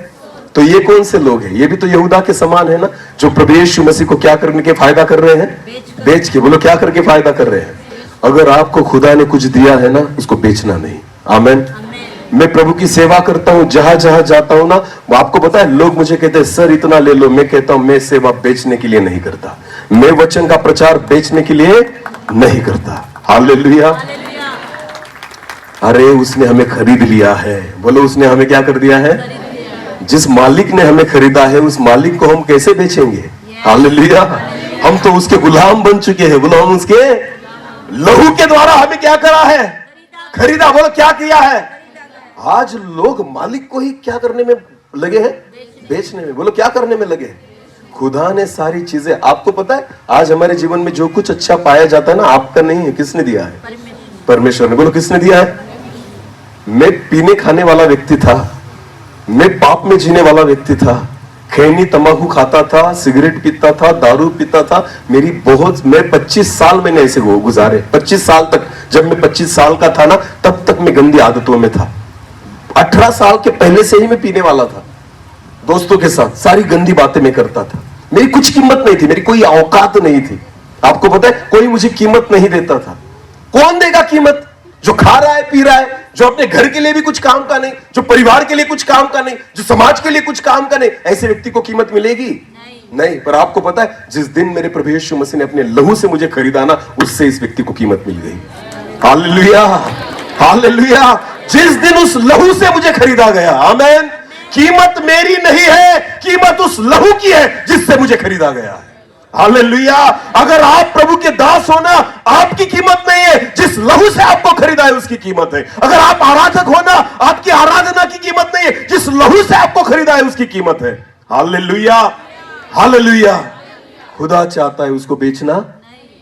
तो ये कौन से लोग हैं? ये भी तो यहूदा के समान है ना, जो प्रभु यीशु मसीह को क्या करने के फायदा कर रहे हैं? बेच के। बोलो क्या करके फायदा कर रहे हैं? अगर आपको खुदा ने कुछ दिया है ना, उसको बेचना नहीं। आमीन। मैं प्रभु की सेवा करता हूं, जहां जहां जाता हूं ना, आपको पता है लोग मुझे कहते हैं सर इतना ले लो। मैं कहता हूं मैं सेवा बेचने के लिए नहीं करता, मैं वचन का प्रचार बेचने के लिए नहीं करता। हालेलुया। अरे उसने हमें खरीद लिया है। बोलो उसने हमें क्या कर दिया है? जिस मालिक ने हमें खरीदा है उस मालिक को हम कैसे बेचेंगे? हालेलुया। हम तो उसके गुलाम बन चुके हैं। बोलो हम उसके लहू के द्वारा हमें क्या करा है? खरीदा। बोलो क्या किया है? आज लोग मालिक को ही क्या करने में लगे हैं? बेचने में। बोलो क्या करने में लगे? खुदा ने सारी चीजें, आपको पता है आज हमारे जीवन में जो कुछ अच्छा पाया जाता है ना, आपका नहीं है, किसने दिया है? परमेश्वर ने। बोलो किसने दिया है? मैं पीने खाने वाला व्यक्ति था, मैं पाप में जीने वाला व्यक्ति था, खैनी तंबाकू खाता था, सिगरेट पीता था, दारू पीता था। मैं 25 साल मैंने ऐसे गुजारे। 25 साल तक, जब मैं 25 साल का था ना, तब तक मैं गंदी आदतों में था। 18 साल के पहले से ही मैं पीने वाला था। दोस्तों के साथ सारी गंदी बातें मैं करता था। मेरी कुछ कीमत नहीं थी, मेरी कोई औकात नहीं थी। आपको पता है कोई मुझे कीमत नहीं देता था। कौन देगा कीमत? जो खा रहा है, पी रहा है, जो अपने घर के लिए भी कुछ काम का नहीं, जो परिवार के लिए कुछ काम का नहीं, जो समाज के लिए कुछ काम का नहीं, ऐसे व्यक्ति को कीमत मिलेगी? नहीं। पर आपको पता है जिस दिन मेरे प्रभु यीशु मसीह ने अपने लहू से मुझे खरीदा ना, उससे इस व्यक्ति को कीमत मिल गई। Hallelujah, hallelujah. जिस दिन उस लहू से मुझे खरीदा गया, आमीन। कीमत मेरी नहीं है, कीमत उस लहू की है जिससे मुझे खरीदा गया है। हालेलुया। अगर आप प्रभु के दास हो ना, आपकी कीमत नहीं है, जिस लहू से आपको खरीदा है उसकी कीमत है। अगर आप आराधक हो ना, आपकी आराधना की कीमत नहीं है, जिस लहू से आपको खरीदा है उसकी कीमत है। Hallelujah, hallelujah. खुदा चाहता है उसको बेचना,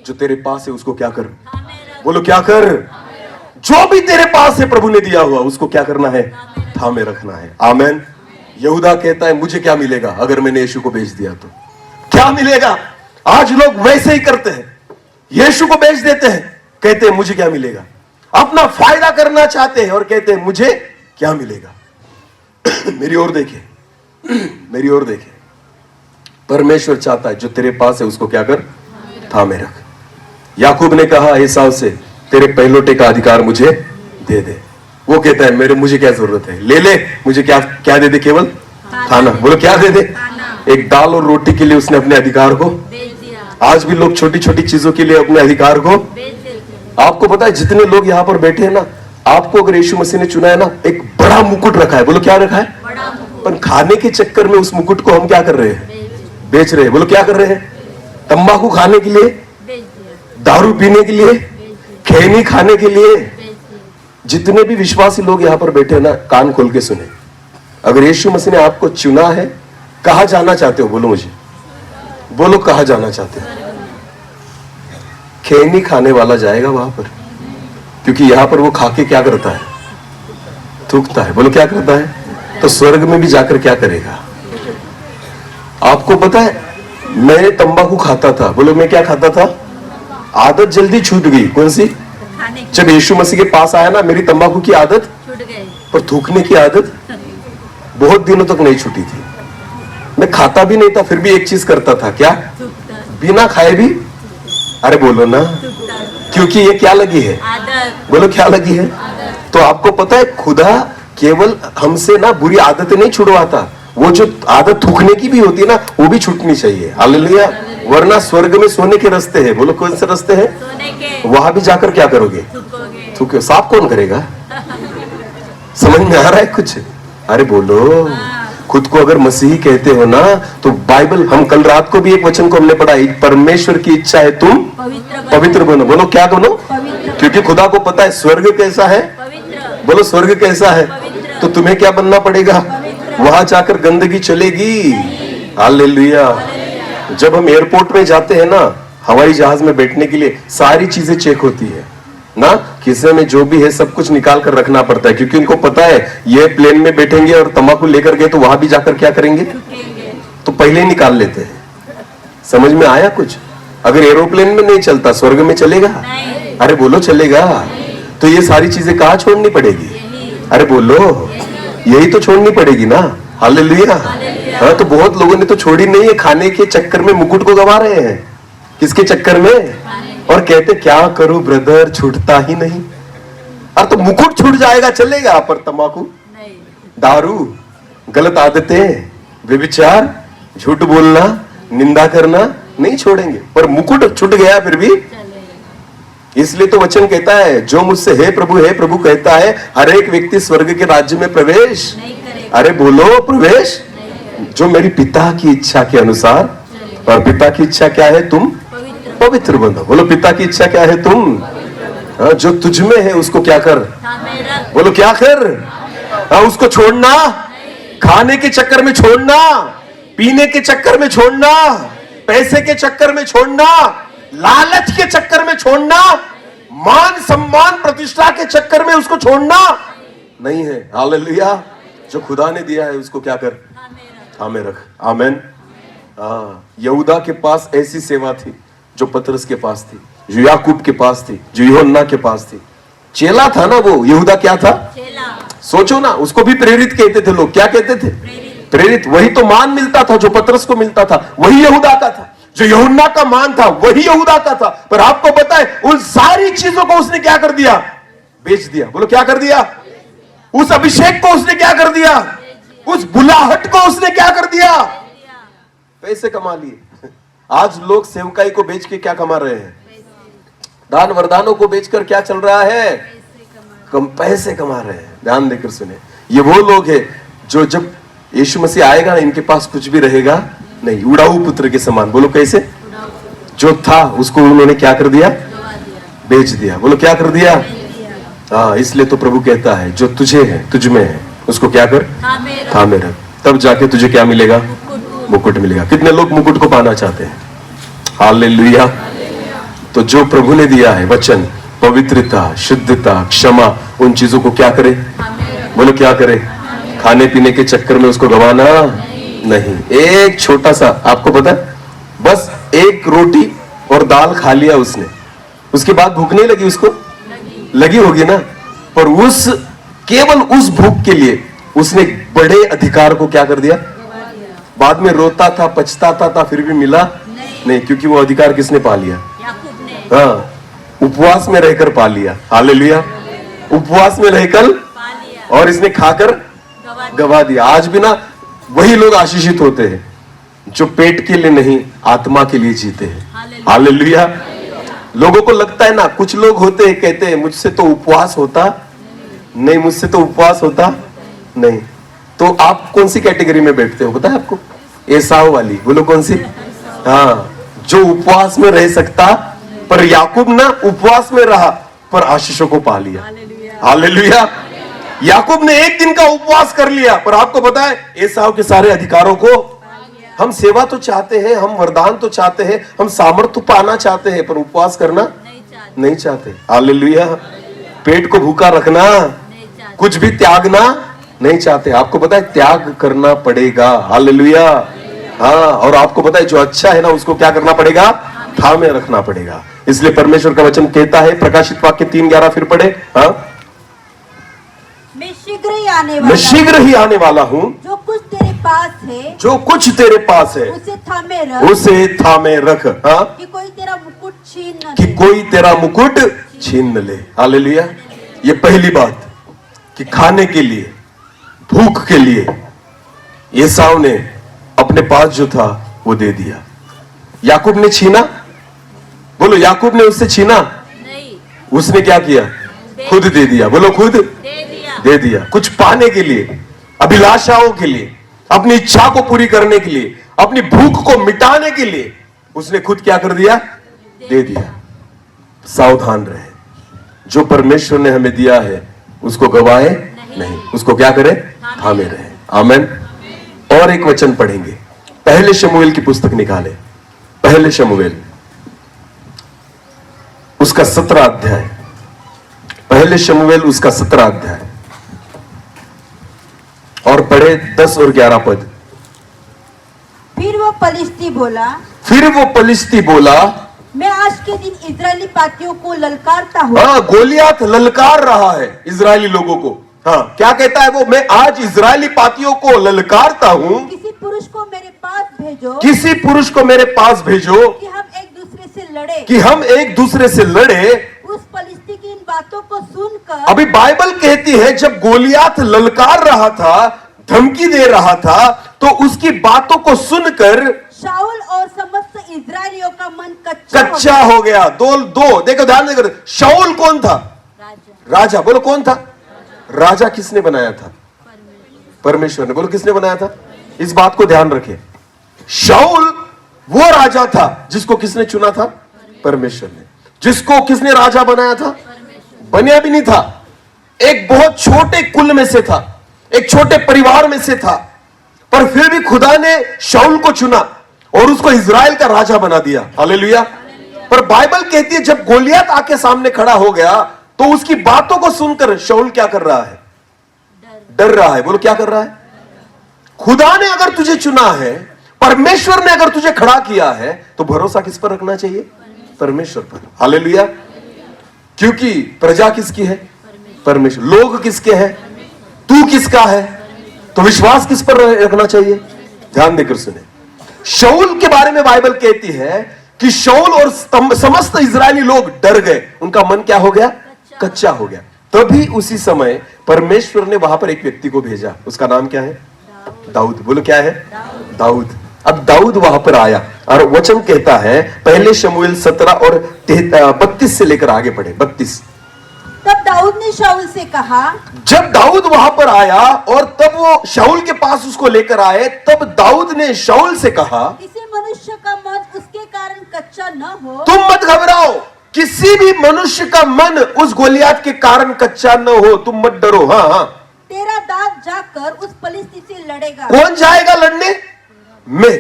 जो तेरे पास है उसको क्या कर, बोलो क्या कर, जो भी तेरे पास है प्रभु ने दिया हुआ उसको क्या करना है, थामे रखना है। आमेन। यहूदा कहता है मुझे क्या मिलेगा अगर मैंने यीशु को बेच दिया तो क्या मिलेगा। आज लोग वैसे ही करते हैं, यीशु को बेच देते हैं, कहते हैं मुझे क्या मिलेगा, अपना फायदा करना चाहते हैं और कहते हैं मुझे क्या मिलेगा। मेरी ओर देखिए, मेरी ओर देखिए, परमेश्वर चाहता है जो तेरे पास है उसको क्या कर, थामे रख। याकूब ने कहा एसाव से तेरे पहलोटे का अधिकार मुझे दे दे। वो कहता है मेरे मुझे क्या जरूरत है, ले ले, मुझे क्या क्या दे दे, केवल खाना। बोलो क्या दे दे, एक दाल और रोटी के लिए उसने अपने अधिकार को बेच दिया। आज भी लोग छोटी छोटी चीजों के लिए अपने अधिकार को बेच देते। आपको पता है जितने लोग यहाँ पर बैठे हैं ना, आपको अगर यीशु मसीह ने चुना है ना, एक बड़ा मुकुट रखा है। बोलो क्या रखा है, पर खाने के चक्कर में उस मुकुट को हम क्या कर रहे हैं, बेच रहे हैं। बोलो क्या कर रहे हैं, तंबाकू खाने के लिए, दारू पीने के लिए, खैनी खाने के लिए। जितने भी विश्वासी लोग यहाँ पर बैठे हैं ना, कान खोल के सुने, अगर यीशु मसीह ने आपको चुना है, कहां जाना चाहते हो, बोलो मुझे, बोलो कहां जाना चाहते हो। खैनी खाने वाला जाएगा वहां पर, क्योंकि यहां पर वो खाके क्या करता है, थूकता है। बोलो क्या करता है, तो स्वर्ग में भी जाकर क्या करेगा। आपको पता है मैं तंबाकू खाता था, बोलो मैं क्या खाता था, आदत जल्दी छूट गई। कौन सी, जब यीशु मसीह के पास आया ना, मेरी तंबाकू की आदत छूट गई, पर थूकने की आदत बहुत दिनों तक नहीं छूटी थी। मैं खाता भी नहीं था, फिर भी एक चीज करता था, क्या, बिना खाए भी, अरे बोलो ना, क्योंकि ये क्या लगी है, बोलो क्या लगी है। तो आपको पता है खुदा केवल हमसे ना बुरी आदतें नहीं छुड़वाता, वो जो आदत थूकने की भी होती है ना, वो भी छूटनी चाहिए। हालेलुया। वरना स्वर्ग में सोने के रास्ते हैं। बोलो कौन से रास्ते हैं, वहां भी जाकर क्या करोगे, थूके। साफ कौन करेगा, समझ में आ रहा है कुछ, अरे बोलो। खुद को अगर मसीही कहते हो ना, तो बाइबल, हम कल रात को भी एक वचन को हमने पढ़ा, परमेश्वर की इच्छा है तुम पवित्र बनो। बोलो क्या बनो, क्योंकि खुदा को पता है स्वर्ग कैसा है, बोलो स्वर्ग कैसा है, तो तुम्हें क्या बनना पड़ेगा, वहां जाकर गंदगी चलेगी। हालेलुया। जब हम एयरपोर्ट में जाते हैं ना, हवाई जहाज में बैठने के लिए सारी चीजें चेक होती है ना, खिस्से में जो भी है सब कुछ निकाल कर रखना पड़ता है, क्योंकि उनको पता है ये प्लेन में बैठेंगे और तंबाकू लेकर गए तो वहां भी जाकर क्या करेंगे, तो पहले ही निकाल लेते हैं। समझ में आया कुछ। अगर एरोप्लेन में नहीं चलता, स्वर्ग में चलेगा, अरे बोलो चलेगा। तो ये सारी चीजें कहाँ छोड़नी पड़ेगी, अरे बोलो यही तो छोड़नी पड़ेगी ना। हालेलुया। हाँ, तो बहुत लोगों ने तो छोड़ी नहीं है, खाने के चक्कर में मुकुट को गवा रहे हैं। किसके चक्कर में, और कहते क्या करूं ब्रदर, छूटता ही नहीं। अरे तो मुकुट छूट जाएगा चलेगा, पर तंबाकू, दारू, गलत आदतें, व्यभिचार, झूठ बोलना, निंदा करना नहीं छोड़ेंगे, पर मुकुट छूट गया फिर भी। इसलिए तो वचन कहता है जो मुझसे हे प्रभु कहता है, हर एक व्यक्ति स्वर्ग के राज्य में प्रवेश, अरे बोलो प्रवेश, जो मेरी पिता की इच्छा के अनुसार। और पिता की इच्छा क्या है, तुम पवित्र बनो। बोलो पिता की इच्छा क्या है, तुम, जो तुझ में है उसको क्या कर, बोलो क्या कर, उसको छोड़ना, खाने के चक्कर में छोड़ना, पीने के चक्कर में छोड़ना, पैसे के चक्कर में छोड़ना, लालच के चक्कर में छोड़ना, मान सम्मान प्रतिष्ठा के चक्कर में उसको छोड़ना नहीं है। हालेलुया। जो खुदा ने दिया है उसको क्या कर, थामे रख। आमेन। यहूदा के पास ऐसी सेवा थी जो पतरस के पास थी, जो याकूब के पास थी, जो यूहन्ना के पास थी। चेला था ना वो, यहूदा क्या था, चेला। सोचो ना, उसको भी प्रेरित कहते थे लोग। क्या कहते थे, प्रेरित। वही तो मान मिलता था जो पतरस को मिलता था, वही यहूदा का था। जो यूहन्ना का मान था वही यहूदा का था। पर आपको पता है उन सारी चीजों को उसने क्या कर दिया, बेच दिया। बोलो क्या कर दिया, उस अभिषेक को उसने क्या कर दिया, उस बुलाहट को उसने क्या कर दिया, पैसे कमा लिए। आज लोग सेवकाई को बेच के क्या कमा रहे हैं, दान वरदानों को बेचकर क्या चल रहा है, कम पैसे कमा रहे हैं। ध्यान देकर सुने, ये वो लोग हैं जो जब यीशु मसीह आएगा ना, इनके पास कुछ भी रहेगा नहीं, उड़ाऊ पुत्र के समान। बोलो कैसे, जो था उसको उन्होंने क्या कर दिया? बेच दिया। बोलो क्या कर दिया? हाँ, इसलिए तो प्रभु कहता है जो तुझे है, तुझ में है, उसको क्या कर? थामे रख। तब जाके तुझे क्या मिलेगा? मुकुट मिलेगा। कितने लोग मुकुट को पाना चाहते हैं? हालेलुया। तो जो प्रभु ने दिया है वचन, पवित्रता, शुद्धता, क्षमा, उन चीजों को क्या करे? बोलो क्या करे? खाने पीने के चक्कर में उसको गवाना नहीं। एक छोटा सा, आपको पता है, बस एक रोटी और दाल खा लिया उसने, उसके बाद भूख नहीं लगी उसको? लगी होगी ना। पर उस केवल उस भूख के लिए उसने बड़े अधिकार को क्या कर दिया? बाद में रोता था, पछताता था, फिर भी मिला नहीं, क्योंकि वो अधिकार किसने पा लिया? हाँ, उपवास में रहकर पा लिया। हालेलुया। उपवास में रहकर, और इसने खाकर गवा दिया। आज भी ना वही लोग आशीषित होते हैं जो पेट के लिए नहीं, आत्मा के लिए जीते हैं। हालेलुया। लोगों को लगता है ना, कुछ लोग होते हैं कहते हैं मुझसे तो उपवास होता नहीं, मुझसे तो उपवास होता नहीं। तो आप कौन सी कैटेगरी में बैठते हो पता है आपको? एसाव वाली। बोलो कौन सी? हाँ, जो उपवास में रह सकता, पर याकूब ना उपवास में रहा पर आशीषों को पा लिया। हालेलुया। याकूब ने एक दिन का उपवास कर लिया, पर आपको पता है एसाव के सारे अधिकारों को। हम सेवा तो चाहते हैं, हम वरदान तो चाहते हैं, हम सामर्थ्य पाना चाहते हैं, पर उपवास करना नहीं चाहते। हालेलुया। पेट को भूखा रखना, कुछ भी त्यागना नहीं चाहते। आपको पता है त्याग करना पड़ेगा। हालेलुया। हाँ, और आपको पता है जो अच्छा है ना उसको क्या करना पड़ेगा? थामे रखना पड़ेगा। इसलिए परमेश्वर का वचन कहता है, प्रकाशित वाक्य 3:11 फिर पढ़े। हाँ, मैं शीघ्र ही आने वाला हूँ। जो कुछ तेरे पास है, जो कुछ तेरे पास है उसे थामे रख, उसे थामे रख। हाँ, कि कोई तेरा मुकुट छीन न कि कोई तेरा मुकुट छीन न ले। हालेलुया। ये पहली बात कि खाने के लिए, भूख के लिए एसाव ने अपने पास जो था वो दे दिया। याकूब ने छीना? बोलो याकूब ने उससे छीना नहीं, उसने क्या किया? खुद दे दिया। बोलो खुद दे दिया। कुछ पाने के लिए, अभिलाषाओं के लिए, अपनी इच्छा को पूरी करने के लिए, अपनी भूख को मिटाने के लिए उसने खुद क्या कर दिया? दे दिया। सावधान रहे, जो परमेश्वर ने हमें दिया है उसको गवाए नहीं, उसको क्या करे? थामे रहे। आमेन। और एक वचन पढ़ेंगे, पहले शमूएल की पुस्तक निकाले, पहले शमूएल उसका 17 अध्याय, पहले शमूएल उसका 17 अध्याय, और पढ़े 10 और 11 पद। फिर वो पलिश्ती बोला, मैं आज के दिन इजरायली पातियों को ललकारता हूँ। हाँ, गोलियात ललकार रहा है इजरायली लोगों को। हाँ, क्या कहता है वो? मैं आज इजरायली पातियों को ललकारता हूँ, किसी पुरुष को मेरे पास भेजो, किसी पुरुष को मेरे पास भेजो, कि हम एक दूसरे से लड़े, कि हम एक दूसरे से लड़े। उस पलिश्ती की इन बातों को सुनकर, अभी बाइबल कहती है जब गोलियात ललकार रहा था, धमकी दे रहा था, तो उसकी बातों को सुनकर शाऊल और समस्त इजरायलियों का मन कच्चा हो गया। दो देखो, ध्यान देकर, शाऊल कौन था? राजा। बोलो कौन था? राजा किसने बनाया था? परमेश्वर ने। बोलो किसने बनाया था? इस बात को ध्यान रखें। शाऊल वो राजा था जिसको किसने चुना था? परमेश्वर ने। जिसको किसने राजा बनाया था? बनिया भी नहीं था, एक बहुत छोटे कुल में से था, एक छोटे परिवार में से था, पर फिर भी खुदा ने शाऊल को चुना और उसको इजराइल का राजा बना दिया। हालेलुया। पर बाइबल कहती है जब गोलियत आके सामने खड़ा हो गया तो उसकी बातों को सुनकर शाऊल क्या कर रहा है? डर रहा है। बोलो क्या कर रहा है? खुदा ने अगर तुझे चुना है, परमेश्वर ने अगर तुझे खड़ा किया है, तो भरोसा किस पर रखना चाहिए? परमेश्वर पर। हालेलुया। क्योंकि प्रजा किसकी है? परमेश्वर। लोग किसके हैं? तू किसका है? तो विश्वास किस पर रखना चाहिए? ध्यान देकर सुने। शाऊल के बारे में बाइबल कहती है कि शाऊल और समस्त इजरायली लोग डर गए, उनका मन क्या हो गया? कच्चा हो गया। तभी उसी समय परमेश्वर ने वहां पर एक व्यक्ति को भेजा, उसका नाम क्या है? दाऊद। बोलो क्या है? दाऊद। अब दाऊद वहां पर आया और वचन कहता है, पहले शमूएल 17 और 32 से लेकर आगे पढ़े, 32। तब दाऊद ने शाऊल से कहा, जब दाऊद वहां पर आया और तब वो शाऊल के पास उसको लेकर आए, तब दाऊद ने शाऊल से कहा, किसी मनुष्य का मन उसके कारण कच्चा न हो, तुम मत घबराओ, किसी भी मनुष्य का मन उस गोलियात के कारण कच्चा न हो, तुम मत डरो। हाँ हाँ, तेरा दास जाकर उस फलिस्ती से लड़ेगा। कौन जाएगा लड़ने? मैं।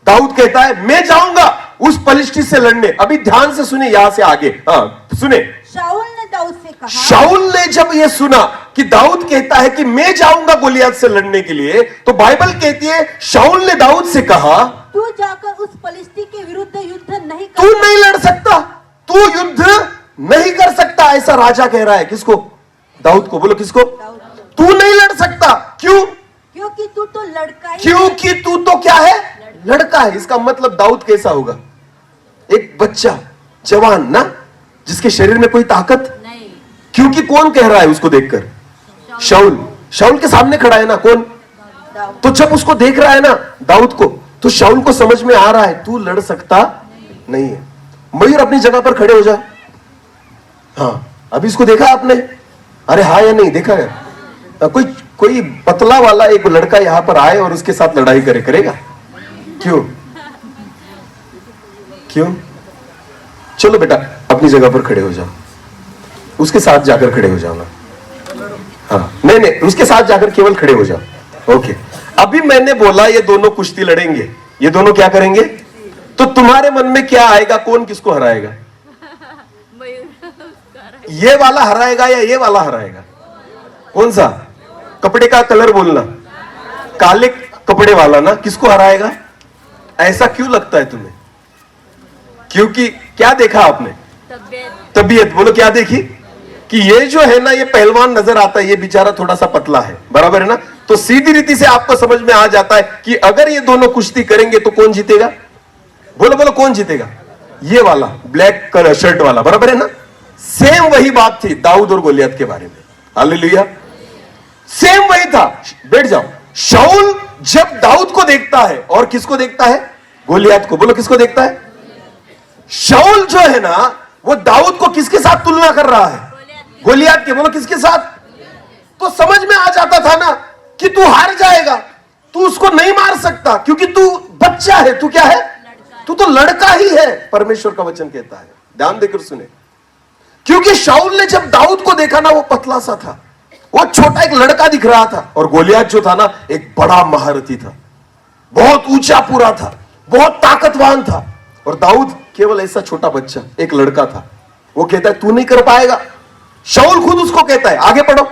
दाऊद कहता है मैं जाऊंगा उस फलिस्ती से लड़ने। अभी ध्यान से सुने, यहां से आगे, हाँ सुने। शाऊल ने दाऊद से कहा, शाऊल ने जब यह सुना कि दाऊद कहता है कि मैं जाऊंगा गोलियात से लड़ने के लिए, तो बाइबल कहती है शाऊल ने दाऊद से कहा, तू जाकर उस फलिस्ती के विरुद्ध युद्ध नहीं कर, तू नहीं लड़ सकता, तू युद्ध नहीं कर सकता। ऐसा राजा कह रहा है किसको? दाऊद को। बोलो किसको? दाऊद को। तू नहीं लड़ सकता। क्यों? क्योंकि तू तो लड़का ही क्योंकि तू तो क्या है? लड़का है। इसका मतलब दाऊद कैसा होगा? एक बच्चा, जवान ना, जिसके शरीर में कोई ताकत नहीं। क्योंकि कौन कह रहा है उसको देखकर? शाऊल। शाऊल के सामने खड़ा है ना, कौन? दाऊद। तो जब उसको देख रहा है ना दाऊद को, तो शाऊल को समझ में आ रहा है तू लड़ सकता नहीं है। मयूर अपनी जगह पर खड़े हो जा। हाँ, अभी इसको देखा आपने? अरे हाँ या नहीं देखा है? कोई पतला वाला एक लड़का यहां पर आए और उसके साथ लड़ाई करेगा? क्यों? क्यों? चलो बेटा अपनी जगह पर खड़े हो जाओ, उसके साथ जाकर खड़े हो जाओ। हाँ नहीं, उसके साथ जाकर केवल खड़े हो जाओ। ओके, अभी मैंने बोला ये दोनों कुश्ती लड़ेंगे, ये दोनों क्या करेंगे? तो तुम्हारे मन में क्या आएगा? कौन किसको हराएगा? ये वाला हराएगा या ये वाला हराएगा? कौन सा? कपड़े का कलर बोलना, काले कपड़े वाला ना। किसको हराएगा? ऐसा क्यों लगता है तुम्हें? क्योंकि क्या देखा आपने? तबीयत। बोलो क्या देखी? कि ये जो है ना, ये पहलवान नजर आता है, ये बेचारा थोड़ा सा पतला है, बराबर है ना। तो सीधी रीति से आपको समझ में आ जाता है कि अगर ये दोनों कुश्ती करेंगे तो कौन जीतेगा? बोलो बोलो कौन जीतेगा? ये वाला ब्लैक कलर शर्ट वाला, बराबर है ना। सेम वही बात थी दाऊद और गोलियत के बारे में। हालेलुया, सेम वही था। बैठ जाओ। शाऊल जब दाऊद को देखता है, और किसको देखता है? गोलियत को। बोलो किसको देखता है? शाऊल जो है ना, वो दाऊद को किसके साथ तुलना कर रहा है? गोलियत के। बोलो किसके साथ? तो समझ में आ जाता था ना कि तू हार जाएगा, तू उसको नहीं मार सकता, क्योंकि तू बच्चा है। तू क्या है? तू तो लड़का ही है, परमेश्वर का वचन कहता है। ध्यान देकर सुने, क्योंकि शाऊल ने जब दाऊद को देखा ना, वो पतला सा था, वो छोटा एक लड़का दिख रहा था, और गोलियत जो था ना, एक बड़ा महारथी था, बहुत ऊंचा पूरा था, बहुत ताकतवान था। और दाऊद केवल ऐसा छोटा बच्चा, एक लड़का था। वो कहता है तू नहीं कर पाएगा। शाऊल खुद उसको कहता है, आगे पढ़ो,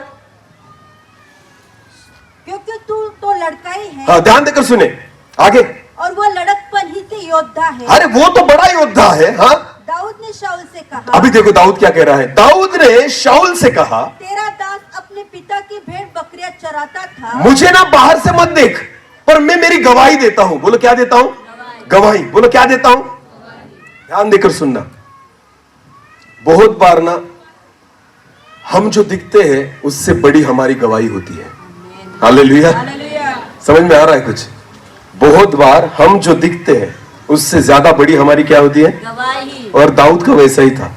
क्योंकि तू तो लड़का ही है। हाँ, ध्यान देकर सुने आगे। और वो लड़कपन ही से योद्धा है। अरे वो तो बड़ा योद्धा है। हाँ, दाऊद ने शाऊल से कहा, अभी देखो दाऊद क्या कह रहा है। दाऊद ने शाऊल से कहा, तेरा दास अपने पिता की भेड़ बकरियां चराता था। मुझे ना बाहर से मत देख, पर मैं मेरी गवाही देता हूं। बोलो क्या देता हूं? गवाही। बोलो क्या देता हूं? ध्यान देकर सुनना। बहुत बार ना हम जो दिखते हैं उससे बड़ी हमारी गवाही होती है। हालेलुया, समझ में आ रहा है कुछ? बहुत बार हम जो दिखते हैं उससे ज्यादा बड़ी हमारी क्या होती है? गवाही। और दाऊद का वैसा ही था।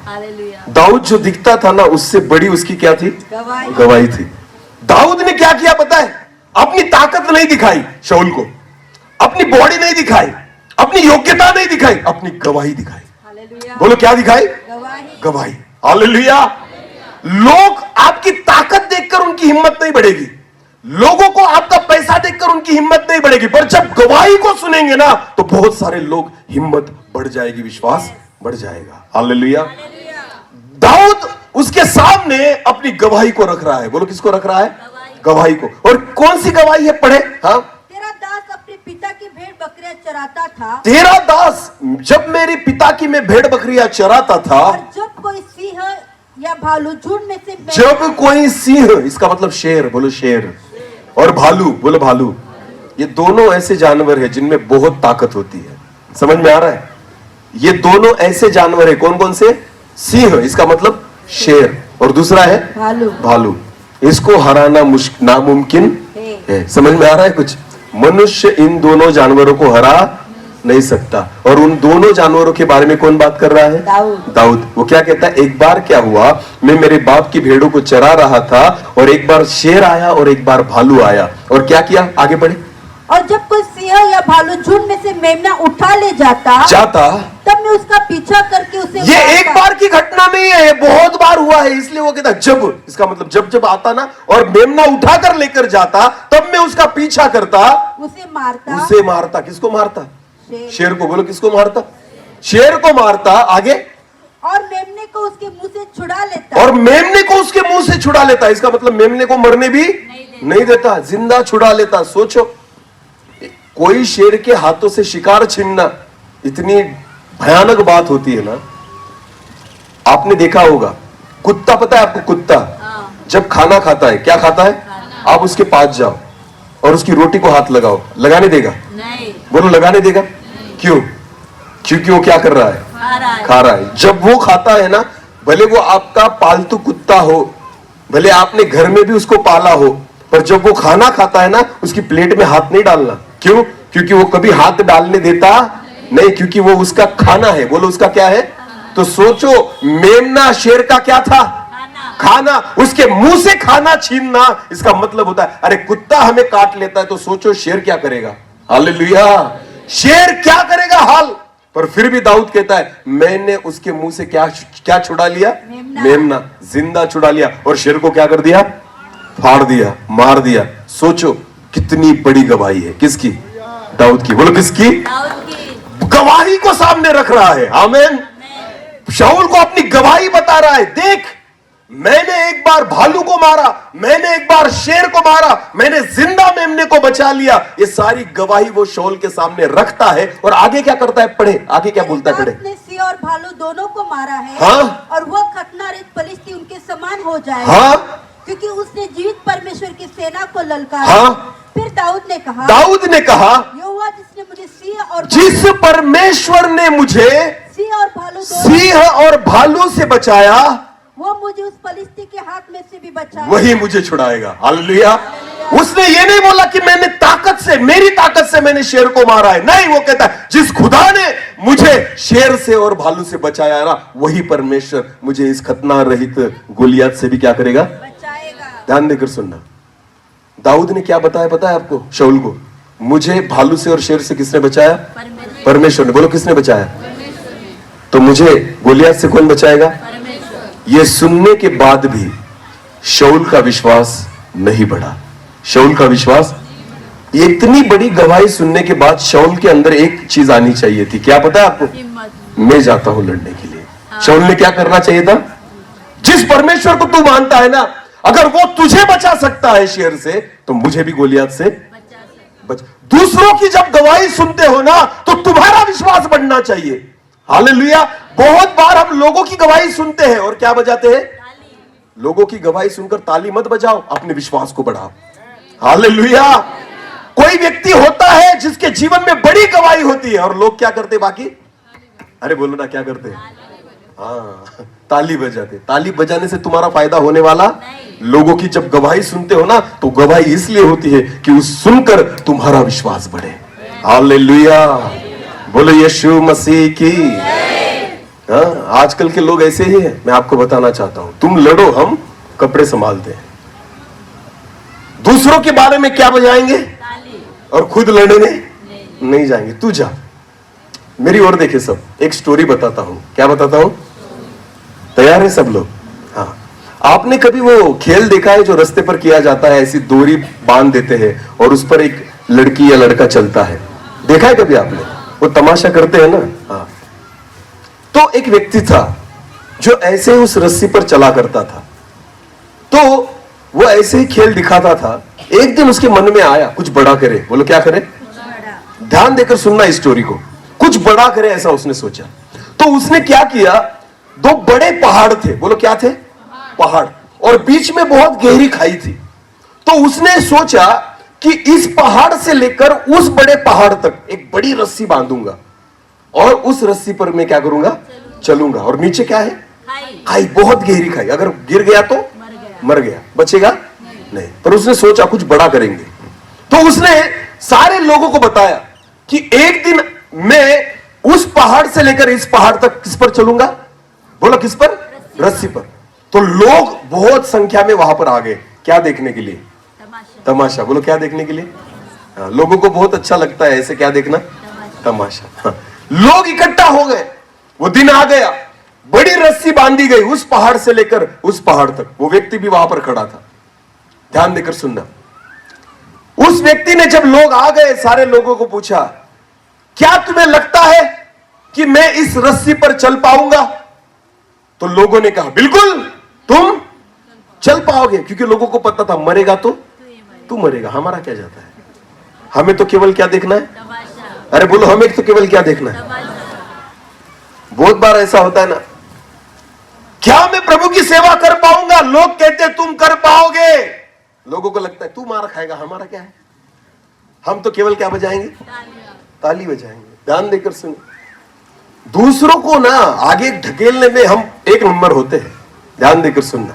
दाऊद जो दिखता था ना, उससे बड़ी उसकी क्या थी? गवाही थी। दाऊद ने क्या किया पता है? अपनी ताकत नहीं दिखाई शाऊल को, अपनी बॉडी नहीं दिखाई, अपनी योग्यता नहीं दिखाई, अपनी गवाही दिखाई। बोलो क्या दिखाई? गवाही। हालेलुया। लोग आपकी ताकत देखकर उनकी हिम्मत नहीं बढ़ेगी, लोगों को आपका पैसा देखकर उनकी हिम्मत नहीं बढ़ेगी, पर जब गवाही को सुनेंगे ना, तो बहुत सारे लोग हिम्मत बढ़ जाएगी, विश्वास बढ़ जाएगा। हालेलुया। दाऊद उसके सामने अपनी गवाही को रख रहा है। बोलो किसको रख रहा है? गवाही को। और कौन सी गवाही है? पढ़े। हाँ, तेरा दास अपने पिता की भेड़ बकरियां चराता था। तेरा दास जब मेरे पिता की मैं भेड़ बकरियां चराता था। और जब कोई सिंह या भालू झुंड में से, जब कोई सिंह, इसका मतलब शेर, बोलो शेर, और भालू, बोलो भालू, ये दोनों ऐसे जानवर है जिनमें बहुत ताकत होती है। समझ में आ रहा है? ये दोनों ऐसे जानवर है। कौन कौन से? सिंह, इसका मतलब शेर, और दूसरा है भालू। भालू। इसको हराना नामुमकिन है। समझ में आ रहा है कुछ? मनुष्य इन दोनों जानवरों को हरा नहीं सकता। और उन दोनों जानवरों के बारे में कौन बात कर रहा है? दाऊद। वो क्या कहता है? एक बार क्या हुआ, मैं मेरे बाप की भेड़ों को चरा रहा था, और एक बार शेर आया और एक बार भालू आया, और क्या किया? आगे बढ़े। और जब कोई सिंह या भालू झुंड में से मेमना उठा ले जाता तब मैं उसका पीछा करके उसे ये एक बार की घटना नहीं है, ये बहुत बार हुआ है। इसलिए वो कहता जब, इसका मतलब जब जब आता ना और मेमना उठाकर लेकर जाता तब मैं उसका पीछा करता, उसे मारता। किसको मारता? शेर को। बोलो किसको मारता? शेर को मारता। आगे, और मेमने को उसके मुंह से छुड़ा लेता। और मेमने को उसके मुंह से छुड़ा लेता। इसका मतलब मेमने को मरने भी नहीं देता, जिंदा छुड़ा लेता। सोचो, कोई शेर के हाथों से शिकार छीनना इतनी भयानक बात होती है ना। आपने देखा होगा, कुत्ता, पता है आपको? कुत्ता जब खाना खाता है, क्या खाता है? आप उसके पास जाओ और उसकी रोटी को हाथ लगाओ, लगाने देगा? नहीं। बोलो लगाने देगा? क्यों? क्योंकि वो क्या कर रहा है? खा रहा है। जब वो खाता है ना, भले वो आपका पालतू कुत्ता हो, भले आपने घर में भी उसको पाला हो, पर जब वो खाना खाता है ना, उसकी प्लेट में हाथ नहीं डालना। क्यों? क्योंकि वो कभी हाथ डालने देता नहीं, क्योंकि वो उसका खाना है। बोलो उसका क्या है? तो सोचो, मेमना शेर का क्या था? खाना। उसके मुंह से खाना छीनना, इसका मतलब होता है अरे कुत्ता हमें काट लेता है, तो सोचो शेर क्या करेगा। हालेलुया। शेर क्या करेगा हाल। पर फिर भी दाऊद कहता है मैंने उसके मुंह से क्या छुड़ा लिया? मेमना जिंदा छुड़ा लिया। और शेर को क्या कर दिया? फाड़ दिया, मार दिया। सोचो कितनी बड़ी गवाही है। किसकी? दाऊद की। बोलो किसकी? गवाही को सामने रख रहा है। आमीन। शाऊल को अपनी गवाही बता रहा है, देख मैंने एक बार भालू को मारा, मैंने एक बार शेर को मारा, मैंने जिंदा मेमने को बचा लिया। ये सारी गवाही वो शाऊल के सामने रखता है। और आगे क्या करता है? पढ़े आगे क्या बोलता है? पढ़े। सिंह और भालू दोनों को मारा है। हाँ? और वह खतनारहित फलिस्ती उनके समान हो जाएगा। हाँ? क्योंकि उसने जीवित परमेश्वर की सेना को ललकारा। हाँ? फिर दाऊद ने कहा, यहोवा जिसने मुझे सिंह और जिस परमेश्वर ने मुझे सिंह और भालू से बचाया, वो मुझे उस फलिस्ती के हाथ में से भी बचाएगा, वही मुझे छुड़ाएगा। हालेलुया। उसने ये नहीं बोला कि मैंने ताकत से, मेरी ताकत से मैंने शेर को मारा है। नहीं, वो कहता है जिस खुदा ने मुझे शेर से और भालू से बचाया ना, वही परमेश्वर मुझे इस खतना रहित गोलियत से भी क्या करेगा? बचाएगा। ध्यान देकर सुनना। दाऊद ने क्या बताया पता है आपको? शाऊल को मुझे भालू से और शेर से किसने बचाया? परमेश्वर ने। बोलो किसने बचाया? तो मुझे गोलियत से कौन बचाएगा? ये सुनने के बाद भी शाऊल का विश्वास नहीं बढ़ा। शाऊल का विश्वास, इतनी बड़ी गवाही सुनने के बाद शाऊल के अंदर एक चीज आनी चाहिए थी। क्या पता है आपको? मैं जाता हूं लड़ने के लिए। शाऊल ने क्या करना चाहिए था? जिस परमेश्वर को तू मानता है ना, अगर वो तुझे बचा सकता है शेर से, तो मुझे भी गोलियत से बचा। दूसरों की जब गवाही सुनते हो ना, तो तुम्हारा विश्वास बढ़ना चाहिए। हालेलुया। बहुत बार हम लोगों की गवाही सुनते हैं और क्या बजाते हैं? लोगों की गवाही सुनकर ताली मत बजाओ, अपने विश्वास को बढ़ाओ। हालेलुया। कोई व्यक्ति होता है जिसके जीवन में बड़ी गवाही होती है और लोग क्या करते बाकी? अरे बोलो ना, क्या करते? हाँ, ताली बजाते। ताली बजाने से तुम्हारा फायदा होने वाला? लोगों की जब गवाही सुनते हो ना, तो गवाही इसलिए होती है कि उस सुनकर तुम्हारा विश्वास बढ़े। हालेलुया। बोलो यीशु मसीह की। हाँ, आजकल के लोग ऐसे ही हैं। मैं आपको बताना चाहता हूं, तुम लड़ो, हम कपड़े संभालते हैं। दूसरों के बारे में क्या बजाएंगे और खुद लड़ने नहीं जाएंगे। तू जा, मेरी ओर देखे सब। एक स्टोरी बताता हूं। क्या बताता हूं? तैयार है सब लोग? हाँ। आपने कभी वो खेल देखा है जो रास्ते पर किया जाता है? ऐसी डोरी बांध देते हैं और उस पर एक लड़की या लड़का चलता है। देखा है कभी आपने? वो तमाशा करते हैं ना। हाँ। तो एक व्यक्ति था जो ऐसे उस रस्सी पर चला करता था। तो वो ऐसे ही खेल दिखाता था। एक दिन उसके मन में आया कुछ बड़ा करे। बोलो क्या करे? ध्यान देकर सुनना इस स्टोरी को। कुछ बड़ा करे ऐसा उसने सोचा। तो उसने क्या किया, दो बड़े पहाड़ थे। बोलो क्या थे? पहाड़। और बीच में बहुत गहरी खाई थी। तो उसने सोचा कि इस पहाड़ से लेकर उस बड़े पहाड़ तक एक बड़ी रस्सी बांधूंगा और उस रस्सी पर मैं क्या करूंगा? चलूंगा। और नीचे क्या है? खाई, बहुत गहरी खाई। अगर गिर गया तो मर गया, बचेगा नहीं। पर उसने सोचा कुछ बड़ा करेंगे। तो उसने सारे लोगों को बताया कि एक दिन मैं उस पहाड़ से लेकर इस पहाड़ तक किस पर चलूंगा? बोलो किस पर? रस्सी पर। तो लोग बहुत संख्या में वहां पर आ गए। क्या देखने के लिए? तमाशा। बोलो क्या देखने के लिए? हाँ, लोगों को बहुत अच्छा लगता है ऐसे क्या देखना, तमाशा। हाँ, लोग इकट्ठा हो गए, वो दिन आ गया, बड़ी रस्सी बांधी गई उस पहाड़ से लेकर उस पहाड़ तक। वो व्यक्ति भी वहां पर खड़ा था। ध्यान देकर सुनना। उस व्यक्ति ने जब लोग आ गए, सारे लोगों को पूछा, क्या तुम्हें लगता है कि मैं इस रस्सी पर चल पाऊंगा? तो लोगों ने कहा, बिल्कुल तुम चल पाओगे, क्योंकि लोगों को पता था मरेगा तो तू मरेगा, हमारा क्या जाता है, हमें तो केवल क्या देखना है। अरे बोलो, हमें तो केवल क्या देखना है। बहुत बार ऐसा होता है ना, क्या मैं प्रभु की सेवा कर पाऊंगा? लोग कहते तुम कर पाओगे, लोगों को लगता है तू मार खाएगा, हमारा क्या है, हम तो केवल क्या बजाएंगे, ताली बजाएंगे। ध्यान देकर सुनो, दूसरों को ना आगे ढकेलने में हम एक नंबर होते हैं। ध्यान देकर सुनना।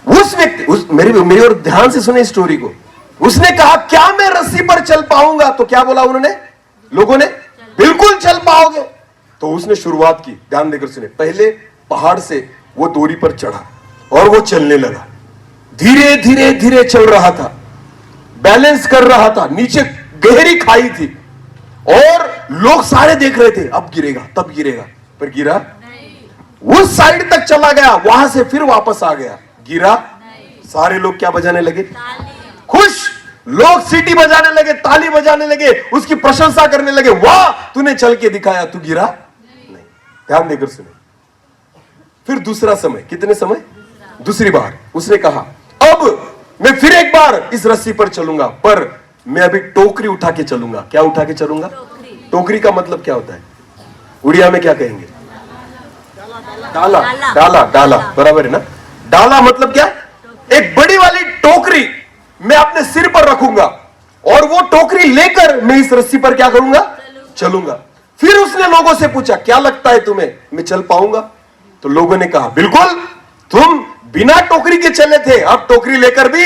उस व्यक्ति मेरी और ध्यान से सुने स्टोरी को। उसने कहा, क्या मैं रस्सी पर चल पाऊंगा? तो क्या बोला उन्होंने, लोगों ने, बिल्कुल चल पाओगे। तो उसने शुरुआत की। ध्यान देकर सुने। पहले पहाड़ से वो डोरी पर चढ़ा और वो चलने लगा। धीरे धीरे धीरे चल रहा था, बैलेंस कर रहा था। नीचे गहरी खाई थी और लोग सारे देख रहे थे, अब गिरेगा तब गिरेगा, पर गिरा नहीं। उस साइड तक चला गया, वहां से फिर वापस आ गया, गिरा नहीं। सारे लोग क्या बजाने लगे, खुश। लोग सीटी बजाने लगे, ताली बजाने लगे, उसकी प्रशंसा करने लगे, वाह तूने चल के दिखाया, तू गिरा नहीं। ध्यान देकर सुने। फिर दूसरा समय, कितने समय, दूसरी बार उसने कहा, अब मैं फिर एक बार इस रस्सी पर चलूंगा, पर मैं अभी टोकरी उठा के चलूंगा। क्या उठा के चलूंगा? टोकरी का मतलब क्या होता है, उड़िया में क्या कहेंगे, डाला। डाला, डाला बराबर है ना। डाला मतलब क्या, एक बड़ी वाली टोकरी मैं अपने सिर पर रखूंगा और वो टोकरी लेकर मैं इस रस्सी पर क्या करूंगा, चलूंगा। फिर उसने लोगों से पूछा, क्या लगता है तुम्हें मैं चल पाऊंगा? तो लोगों ने कहा, बिल्कुल तुम बिना टोकरी के चले थे, अब टोकरी लेकर भी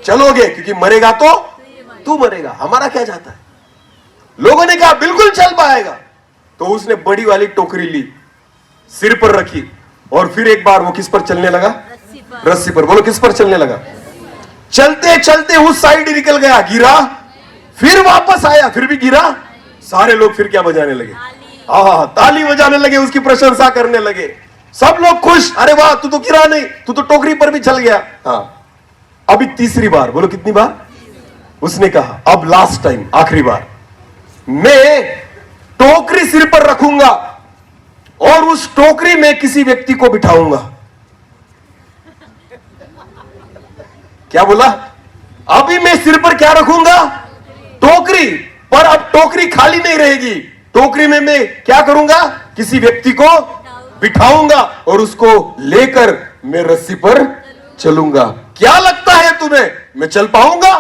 चलोगे, क्योंकि मरेगा तो तू मरेगा, हमारा क्या जाता है। लोगों ने कहा, बिल्कुल चल पाएगा। तो उसने बड़ी वाली टोकरी ली, सिर पर रखी और फिर एक बार वो किस पर चलने लगा, रस्सी पर। बोलो, किस पर चलने लगा? चलते चलते उस साइड ही निकल गया, गिरा, फिर वापस आया, फिर भी गिरा। सारे लोग फिर क्या बजाने लगे, ताली बजाने लगे, उसकी प्रशंसा करने लगे। सब लोग खुश, अरे वाह तू तो गिरा नहीं, तू तो टोकरी पर भी चल गया। हाँ, अभी तीसरी बार, बोलो कितनी बार? उसने कहा, अब लास्ट टाइम, आखिरी बार, मैं टोकरी सिर पर रखूंगा और उस टोकरी में किसी व्यक्ति को बिठाऊंगा। क्या बोला? अभी मैं सिर पर क्या रखूंगा, टोकरी, पर अब टोकरी खाली नहीं रहेगी। टोकरी में मैं क्या करूंगा, किसी व्यक्ति को बिठाऊंगा और उसको लेकर मैं रस्सी पर चलूंगा। क्या लगता है तुम्हें मैं चल पाऊंगा?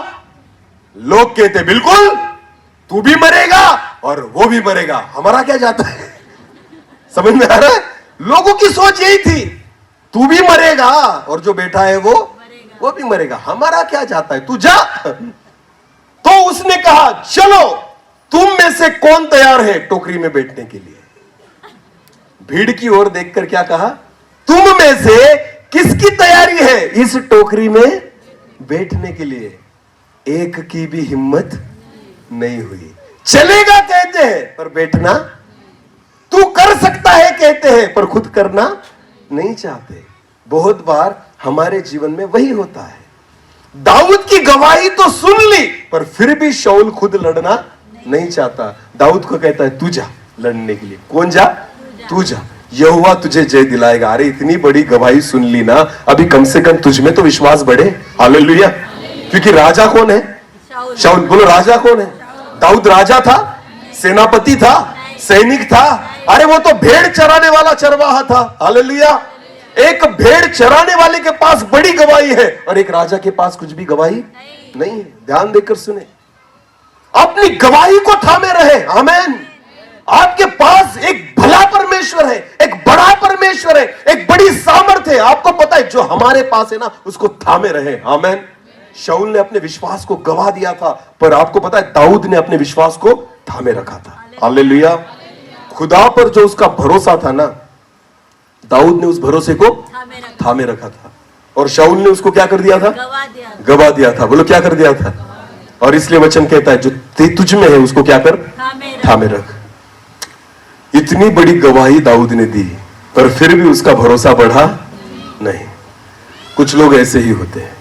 लोग कहते, बिल्कुल तू भी मरेगा और वो भी मरेगा, हमारा क्या जाता है। समझ में आ रहा है? लोगों की सोच यही थी, तू भी मरेगा और जो बैठा है वो भी मरेगा, हमारा क्या जाता है, तू जा। तो उसने कहा, चलो तुम में से कौन तैयार है टोकरी में बैठने के लिए? भीड़ की ओर देखकर क्या कहा, तुम में से किसकी तैयारी है इस टोकरी में बैठने के लिए? एक की भी हिम्मत नहीं हुई। चलेगा कहते हैं पर बैठना, तू कर सकता है कहते हैं पर खुद करना नहीं चाहते। बहुत बार हमारे जीवन में वही होता है। दाऊद की गवाही तो सुन ली पर फिर भी शाऊल खुद लड़ना नहीं चाहता। दाऊद को कहता है, तू जा लड़ने के लिए। कौन जा? तू जा, यहोवा तुझे जय दिलाएगा। अरे इतनी बड़ी गवाही सुन ली ना, अभी कम से कम तुझ में तो विश्वास बढ़े। हालेलुया। क्योंकि राजा कौन है? शाऊल। बोलो, राजा कौन है? दाऊद राजा था, सेनापति था, सैनिक था। अरे वो तो भेड़ चराने वाला चरवाहा था। हालेलुया। एक भेड़ चराने वाले के पास बड़ी गवाही है और एक राजा के पास कुछ भी गवाही नहीं है। ध्यान देकर सुने, अपनी गवाही को थामे रहे। आमीन। आपके पास एक भला परमेश्वर है, एक बड़ा परमेश्वर है, एक बड़ी सामर्थ्य है। आपको पता है, जो हमारे पास है ना, उसको थामे रहे। आमीन। शाऊल ने अपने विश्वास को गवा दिया था, पर आपको पता है दाऊद ने अपने विश्वास को थामे रखा था। हालेलुया। खुदा पर जो उसका भरोसा था ना, दाऊद ने उस भरोसे को थामे रखा था और शाऊल ने उसको क्या कर दिया था? गवा दिया था। बोलो, क्या कर दिया था? और इसलिए वचन कहता है जो तुझ में है उसको क्या कर, थामे रख। इतनी बड़ी गवाही दाऊद ने दी पर फिर भी उसका भरोसा बढ़ा नहीं। कुछ लोग ऐसे ही होते हैं,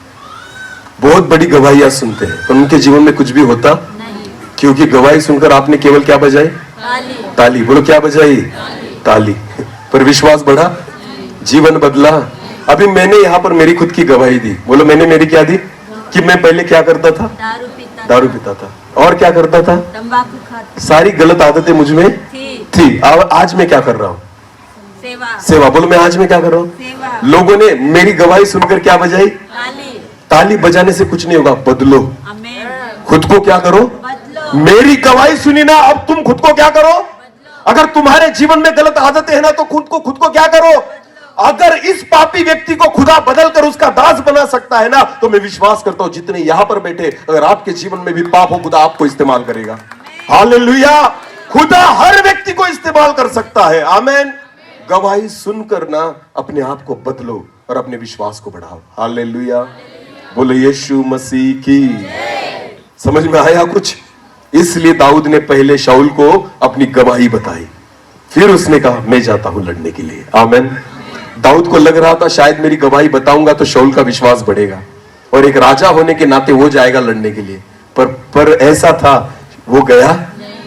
बहुत बड़ी गवाहियां सुनते हैं पर उनके जीवन में कुछ भी होता नहीं, क्योंकि गवाही सुनकर आपने केवल क्या बजाई, ताली। बोलो क्या बजाई, ताली। पर विश्वास बढ़ा, जीवन बदला। अभी मैंने यहाँ पर मेरी खुद की गवाही दी। बोलो मैंने मेरी क्या दी, कि मैं पहले क्या करता था, दारू पीता था और क्या करता था, तंबाकू खाता, सारी गलत आदतें मुझ में थी। आज मैं क्या कर रहा हूँ, सेवा। बोलो मैं आज में क्या कर रहा हूँ, लोगों ने मेरी गवाही सुनकर क्या बजाई, ताली बजाने से कुछ नहीं होगा, बदलो। खुद को क्या करो, मेरी गवाही सुनी ना, अब तुम खुद को क्या करो। अगर तुम्हारे जीवन में गलत आदतें हैं ना तो खुद को क्या करो। अगर इस पापी व्यक्ति को खुदा बदल कर उसका दास बना सकता है ना, तो मैं विश्वास करता हूं जितने यहां पर बैठे, अगर आपके जीवन में भी पाप हो, खुदा आपको इस्तेमाल करेगा। हालेलुया। खुदा हर व्यक्ति को इस्तेमाल कर सकता है। आमीन। गवाही सुनकर ना अपने आप को बदलो और अपने विश्वास को बढ़ाओ। हालेलुया। बोलो यीशु मसीह की। समझ में आया कुछ? इसलिए दाऊद ने पहले शाऊल को अपनी गवाही बताई, फिर उसने कहा मैं जाता हूं लड़ने के लिए। आमीन। दाऊद को लग रहा था शायद मेरी गवाही बताऊंगा तो शाऊल का विश्वास बढ़ेगा और एक राजा होने के नाते वो जाएगा लड़ने के लिए, पर ऐसा था, वो गया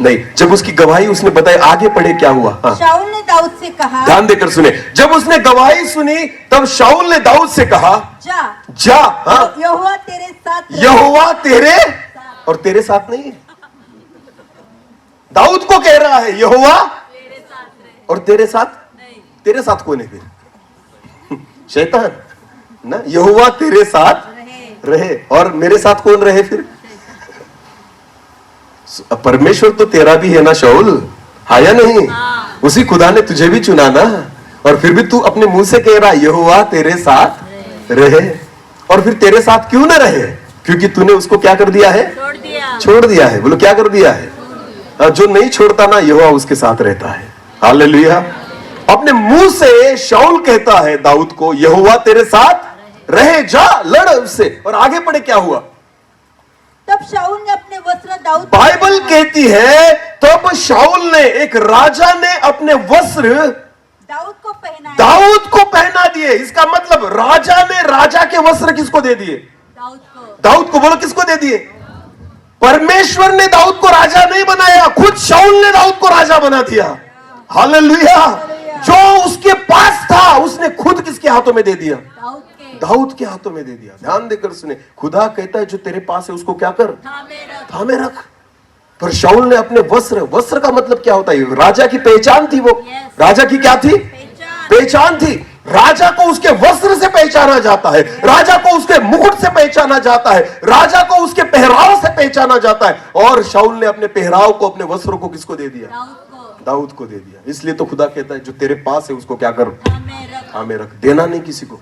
नहीं। जब उसकी गवाही उसने बताई, आगे पढ़े क्या हुआ। हाँ। शाऊल ने दाऊद से कहा, ध्यान देकर सुने, जब उसने गवाही सुनी तब शाऊल ने दाऊद से कहा, जा। हाँ। यहोवा तेरे साथ, यहोवा तेरे और तेरे साथ नहीं, दाऊद को कह रहा है यहोवा और तेरे साथ। तेरे साथ कौन है फिर? शैतान ना। यहोवा तेरे साथ रहे और मेरे साथ कौन रहे फिर? परमेश्वर तो तेरा भी है ना शाऊल, हाँ या नहीं? उसी खुदा ने तुझे भी चुना ना, और फिर भी तू अपने मुंह से कह रहा यहोवा तेरे साथ रहे। और फिर तेरे साथ क्यों ना रहे? क्योंकि तूने उसको क्या कर दिया है, छोड़ दिया है। बोलो क्या कर दिया है? जो नहीं छोड़ता ना, यहोवा उसके साथ रहता है। हालेलुया। अपने मुंह से शाऊल कहता है दाऊद को, यहोवा तेरे साथ रहे, जा लड़ उससे। और आगे पढ़े क्या हुआ? तब शाऊल ने अपने वस्त्र दाऊद, बाइबल कहती है तब शाऊल ने, एक राजा ने अपने वस्त्र दाऊद को पहना दिए। इसका मतलब राजा ने राजा के वस्त्र किसको दे दिए? दाऊद को। बोलो किसको दे दिए? परमेश्वर ने दाऊद को राजा नहीं बनाया, खुद शाऊल ने दाऊद को राजा बना दिया। हालेलुया। जो उसके पास था उसने खुद किसके हाथों में दे दिया? दाऊद के हाथों में दे दिया। ध्यान देकर सुने, खुदा कहता है जो तेरे पास है उसको क्या कर, थामे रख। पर शाऊल ने अपने वस्त्र का मतलब क्या होता है? राजा की पहचान थी। वो राजा की क्या थी? पहचान थी। राजा को उसके वस्त्र से पहचाना जाता है, राजा को उसके मुकुट से पहचाना जाता है, राजा को उसके पहराव से पहचाना जाता है। और शाऊल ने अपने पहराव को, अपने वस्त्रों को किसको दे दिया? दाऊद को दे दिया। इसलिए तो खुदा कहता है जो तेरे पास है उसको क्या कर, थामे रख। देना नहीं किसी को।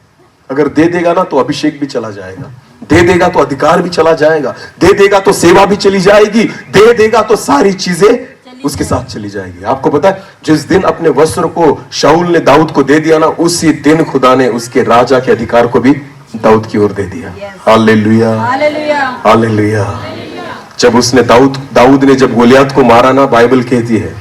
अगर दे देगा ना तो अभिषेक भी चला जाएगा, दे देगा तो अधिकार भी चला जाएगा, दे देगा तो सेवा भी चली जाएगी, दे देगा तो सारी चीजें उसके साथ चली जाएगी। आपको पता है जिस दिन अपने वस्त्र को शाऊल ने दाऊद को दे दिया ना, उसी दिन खुदा ने उसके राजा के अधिकार को भी दाऊद की ओर दे दिया। Hallelujah, hallelujah. जब उसने दाऊद ने जब गोलियत को मारा ना, बाइबल कहती है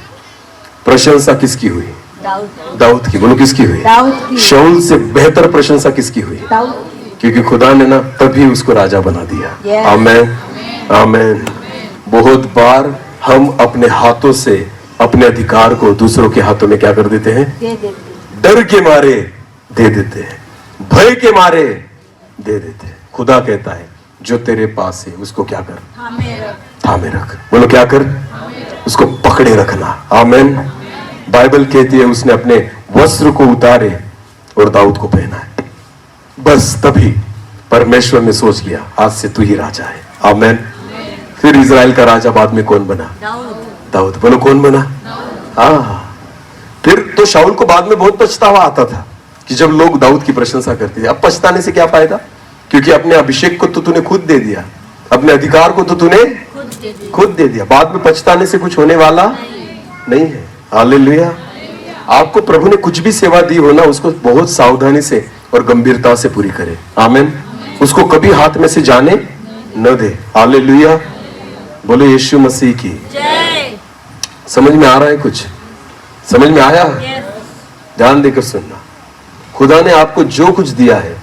प्रशंसा किसकी हुई? दाऊद की। बोलो किसकी हुई? शाऊल से बेहतर प्रशंसा किसकी हुई? क्योंकि खुदा ने ना तभी उसको राजा बना दिया। आमीन, आमीन। बहुत बार हम अपने हाथों से अपने अधिकार को दूसरों के हाथों में क्या कर देते हैं? डर के मारे दे देते हैं, भय के मारे दे देते हैं। खुदा कहता है जो तेरे पास है उसको क्या कर, थामे रख। बोलो क्या कर? उसको पकड़े रखना। आमीन। बाइबल कहती है उसने अपने वस्त्र को उतारे और दाऊद को पहना है। बस तभी परमेश्वर ने सोच लिया आज से तू ही राजा है। आमीन। फिर इजराइल का राजा बाद में कौन बना? दाऊद। बोलो कौन बना? हाँ। फिर तो शाऊल को बाद में बहुत पछतावा आता था कि जब लोग दाऊद की प्रशंसा करते थे। अब पछताने से क्या फायदा? क्योंकि अपने अभिषेक को तो तूने खुद दे दिया, अपने अधिकार को तो तूने खुद दे दिया। बाद में पछताने से कुछ होने वाला नहीं है। हालेलुया। आपको प्रभु ने कुछ भी सेवा दी हो ना, उसको बहुत सावधानी से और गंभीरता से पूरी करे। आमीन। उसको कभी हाथ में से जाने न दे। हालेलुया। बोलो यीशु मसीह की। जय। समझ में आ रहा है? कुछ समझ में आया? ध्यान देकर सुनना। खुदा ने आपको जो कुछ दिया है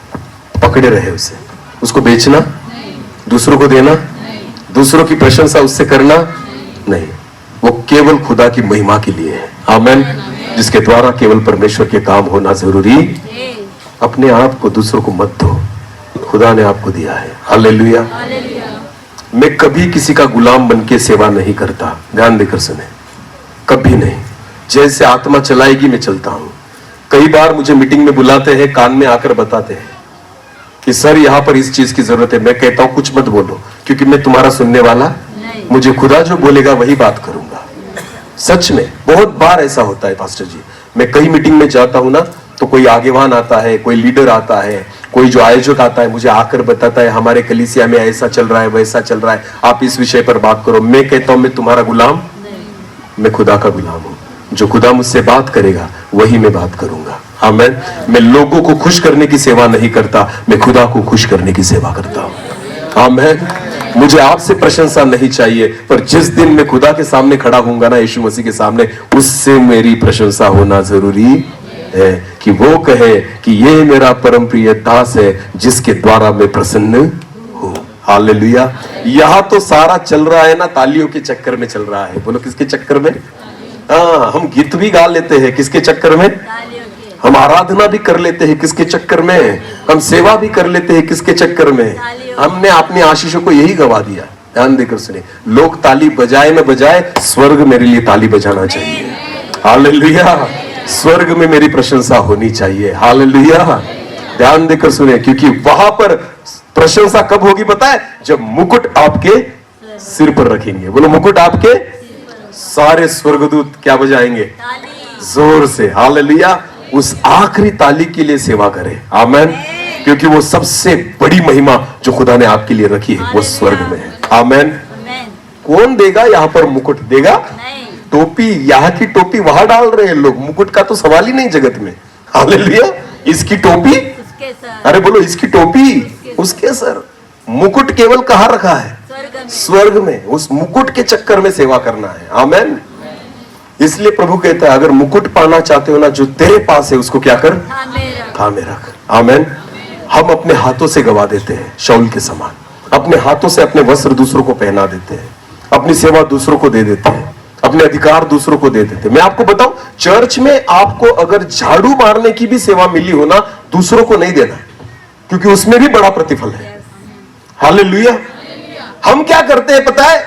पकड़े रहे उसे, उसको बेचना, दूसरों को देना, दूसरों की प्रशंसा उससे करना नहीं। वो केवल खुदा की महिमा के लिए है। आमेन। जिसके द्वारा केवल परमेश्वर के काम होना जरूरी। अपने आप को दूसरों को मत दो, खुदा ने आपको दिया है। हालेलुया। मैं कभी किसी का गुलाम बन के सेवा नहीं करता। ध्यान देकर सुने, कभी नहीं। जैसे आत्मा चलाएगी मैं चलता हूं। कई बार मुझे मीटिंग में बुलाते हैं, कान में आकर बताते हैं कि सर यहां पर इस चीज की जरूरत है। मैं कहता हूं कुछ मत बोलो, क्योंकि मैं तुम्हारा सुनने वाला नहीं। मुझे खुदा जो बोलेगा वही बात करूंगा। सच में बहुत बार ऐसा होता है पास्टर जी। मैं कई मीटिंग में जाता हूं ना, तो कोई आगेवान आता है, कोई लीडर आता है, कोई जो आयोजक आता है, मुझे आकर बताता है हमारे कलीसिया में ऐसा चल रहा है, वैसा चल रहा है, आप इस विषय पर बात करो। मैं कहता हूं मैं तुम्हारा गुलाम, मैं खुदा का गुलाम हूं। जो खुदा मुझसे बात करेगा वही मैं बात करूंगा। आमीन। मैं लोगों को खुश करने की सेवा नहीं करता, मैं खुदा को खुश करने की सेवा करता हूं। आमीन। मुझे आपसे प्रशंसा नहीं चाहिए, पर जिस दिन मैं खुदा के सामने खड़ा होऊंगा ना, यीशु मसीह के सामने, उससे मेरी प्रशंसा होना जरूरी है कि वो कहे कि ये मेरा परम प्रिय दास है जिसके द्वारा मैं प्रसन्न हूं। हालेलुया। यहां तो सारा चल रहा है ना तालियों के चक्कर में चल रहा है। बोलो किसके चक्कर में? हाँ, हम गीत भी गा लेते हैं, किसके चक्कर में? हम आराधना भी कर लेते हैं, किसके चक्कर में? हम सेवा भी कर लेते हैं, किसके चक्कर में? हमने अपनी आशीषों को यही गवा दिया। ध्यान देकर सुने, लोग ताली बजाए न बजाए, स्वर्ग मेरे लिए ताली बजाना चाहिए। हालेलुया। स्वर्ग में मेरी प्रशंसा होनी चाहिए। हालेलुया। ध्यान देकर सुने, क्योंकि वहां पर प्रशंसा कब होगी पता है? जब मुकुट आपके सिर पर रखेंगे। बोलो मुकुट आपके, सारे स्वर्गदूत क्या बजाएंगे? जोर से। हालेलुया। उस आखिरी ताली के लिए सेवा करें। आमीन। क्योंकि वो सबसे बड़ी महिमा जो खुदा ने आपके लिए रखी है वो स्वर्ग में है। आमीन। कौन देगा? यहाँ पर मुकुट देगा? टोपी, यहाँ की टोपी वहां डाल रहे हैं लोग, मुकुट का तो सवाल ही नहीं जगत में। हालेलुया। इसकी टोपी, अरे बोलो इसकी टोपी उसके सर। मुकुट केवल कहां रखा है? स्वर्ग में। उस मुकुट के चक्कर में सेवा करना है। आमीन। इसलिए प्रभु कहता है अगर मुकुट पाना चाहते हो ना, जो तेरे पास है उसको क्या कर? थामे रख। आमीन। हम अपने हाथों से गवा देते हैं शाऊल के समान। अपने हाथों से अपने वस्त्र दूसरों को पहना देते हैं, अपनी सेवा दूसरों को दे देते हैं, अपने अधिकार दूसरों को दे देते हैं। मैं आपको बताऊं, चर्च में आपको अगर झाड़ू मारने की भी सेवा मिली हो ना, दूसरों को नहीं देना, क्योंकि उसमें भी बड़ा प्रतिफल है। हालेलुया। हम क्या करते हैं पता है?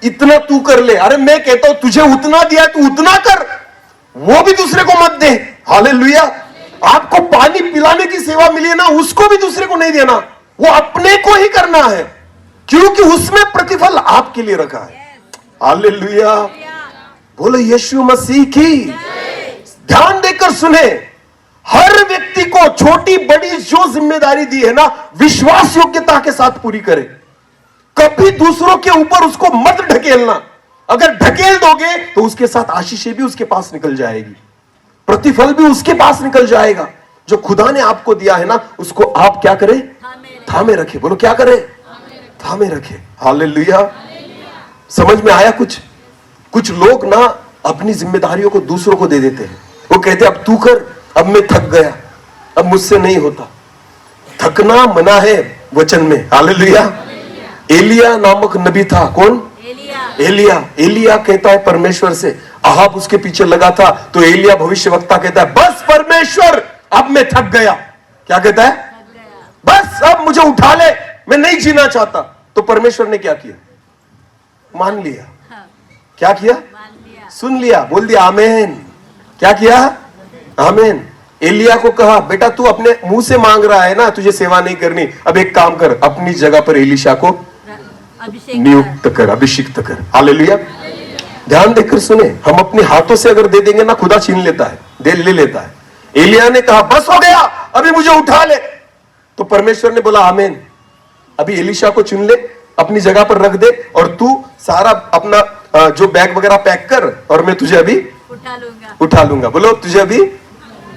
इतना तू कर ले। अरे मैं कहता हूं तुझे उतना दिया तू उतना कर, वो भी दूसरे को मत दे। हालेलुया। आपको पानी पिलाने की सेवा मिली है ना, उसको भी दूसरे को नहीं देना, वो अपने को ही करना है, क्योंकि उसमें प्रतिफल आपके लिए रखा है। हालेलुया। बोलो यीशु मसीह की। ध्यान देकर सुने, हर व्यक्ति को छोटी बड़ी जो जिम्मेदारी दी है ना, विश्वास योग्यता के साथ पूरी करे। कभी दूसरों के ऊपर उसको मत ढकेलना। अगर ढकेल दोगे तो उसके साथ आशीषें भी उसके पास निकल जाएगी, प्रतिफल भी उसके पास निकल जाएगा। जो खुदा ने आपको दिया है ना, उसको आप क्या करें? थामे रखे। बोलो क्या करें? थामे रखे। हालेलुया। समझ में आया? कुछ लोग ना अपनी जिम्मेदारियों को दूसरों को दे देते हैं। वो कहते अब तू कर, अब मैं थक गया, अब मुझसे नहीं होता। थकना मना है वचन में। हालेलुया। एलिया नामक नबी था। कौन? एलिया कहता है परमेश्वर से, अहाब उसके पीछे लगा था, तो एलिया भविष्यवक्ता कहता है बस परमेश्वर अब मैं थक गया। क्या कहता है? बस अब मुझे उठा ले, मैं नहीं जीना चाहता। तो परमेश्वर ने क्या किया? मान लिया। क्या किया? सुन लिया, बोल दिया आमीन। क्या किया? आमीन। एलिया को कहा बेटा तू अपने मुंह से मांग रहा है ना, तुझे सेवा नहीं करनी, अब एक काम कर, अपनी जगह पर एलीशा को नियुक्त कर, अभिषिक्त कर। हालेलुया। ध्यान देकर सुने, हम अपने हाथों से अगर दे देंगे ना, खुदा छीन लेता है, ले लेता है। एलिया ने कहा बस हो गया, अभी मुझे उठा ले। तो परमेश्वर ने बोला आमीन, अभी एलीशा को चुन ले, अपनी जगह पर रख दे, और तू सारा अपना जो बैग वगैरह पैक कर, और मैं तुझे अभी उठा लूंगा। बोलो तुझे अभी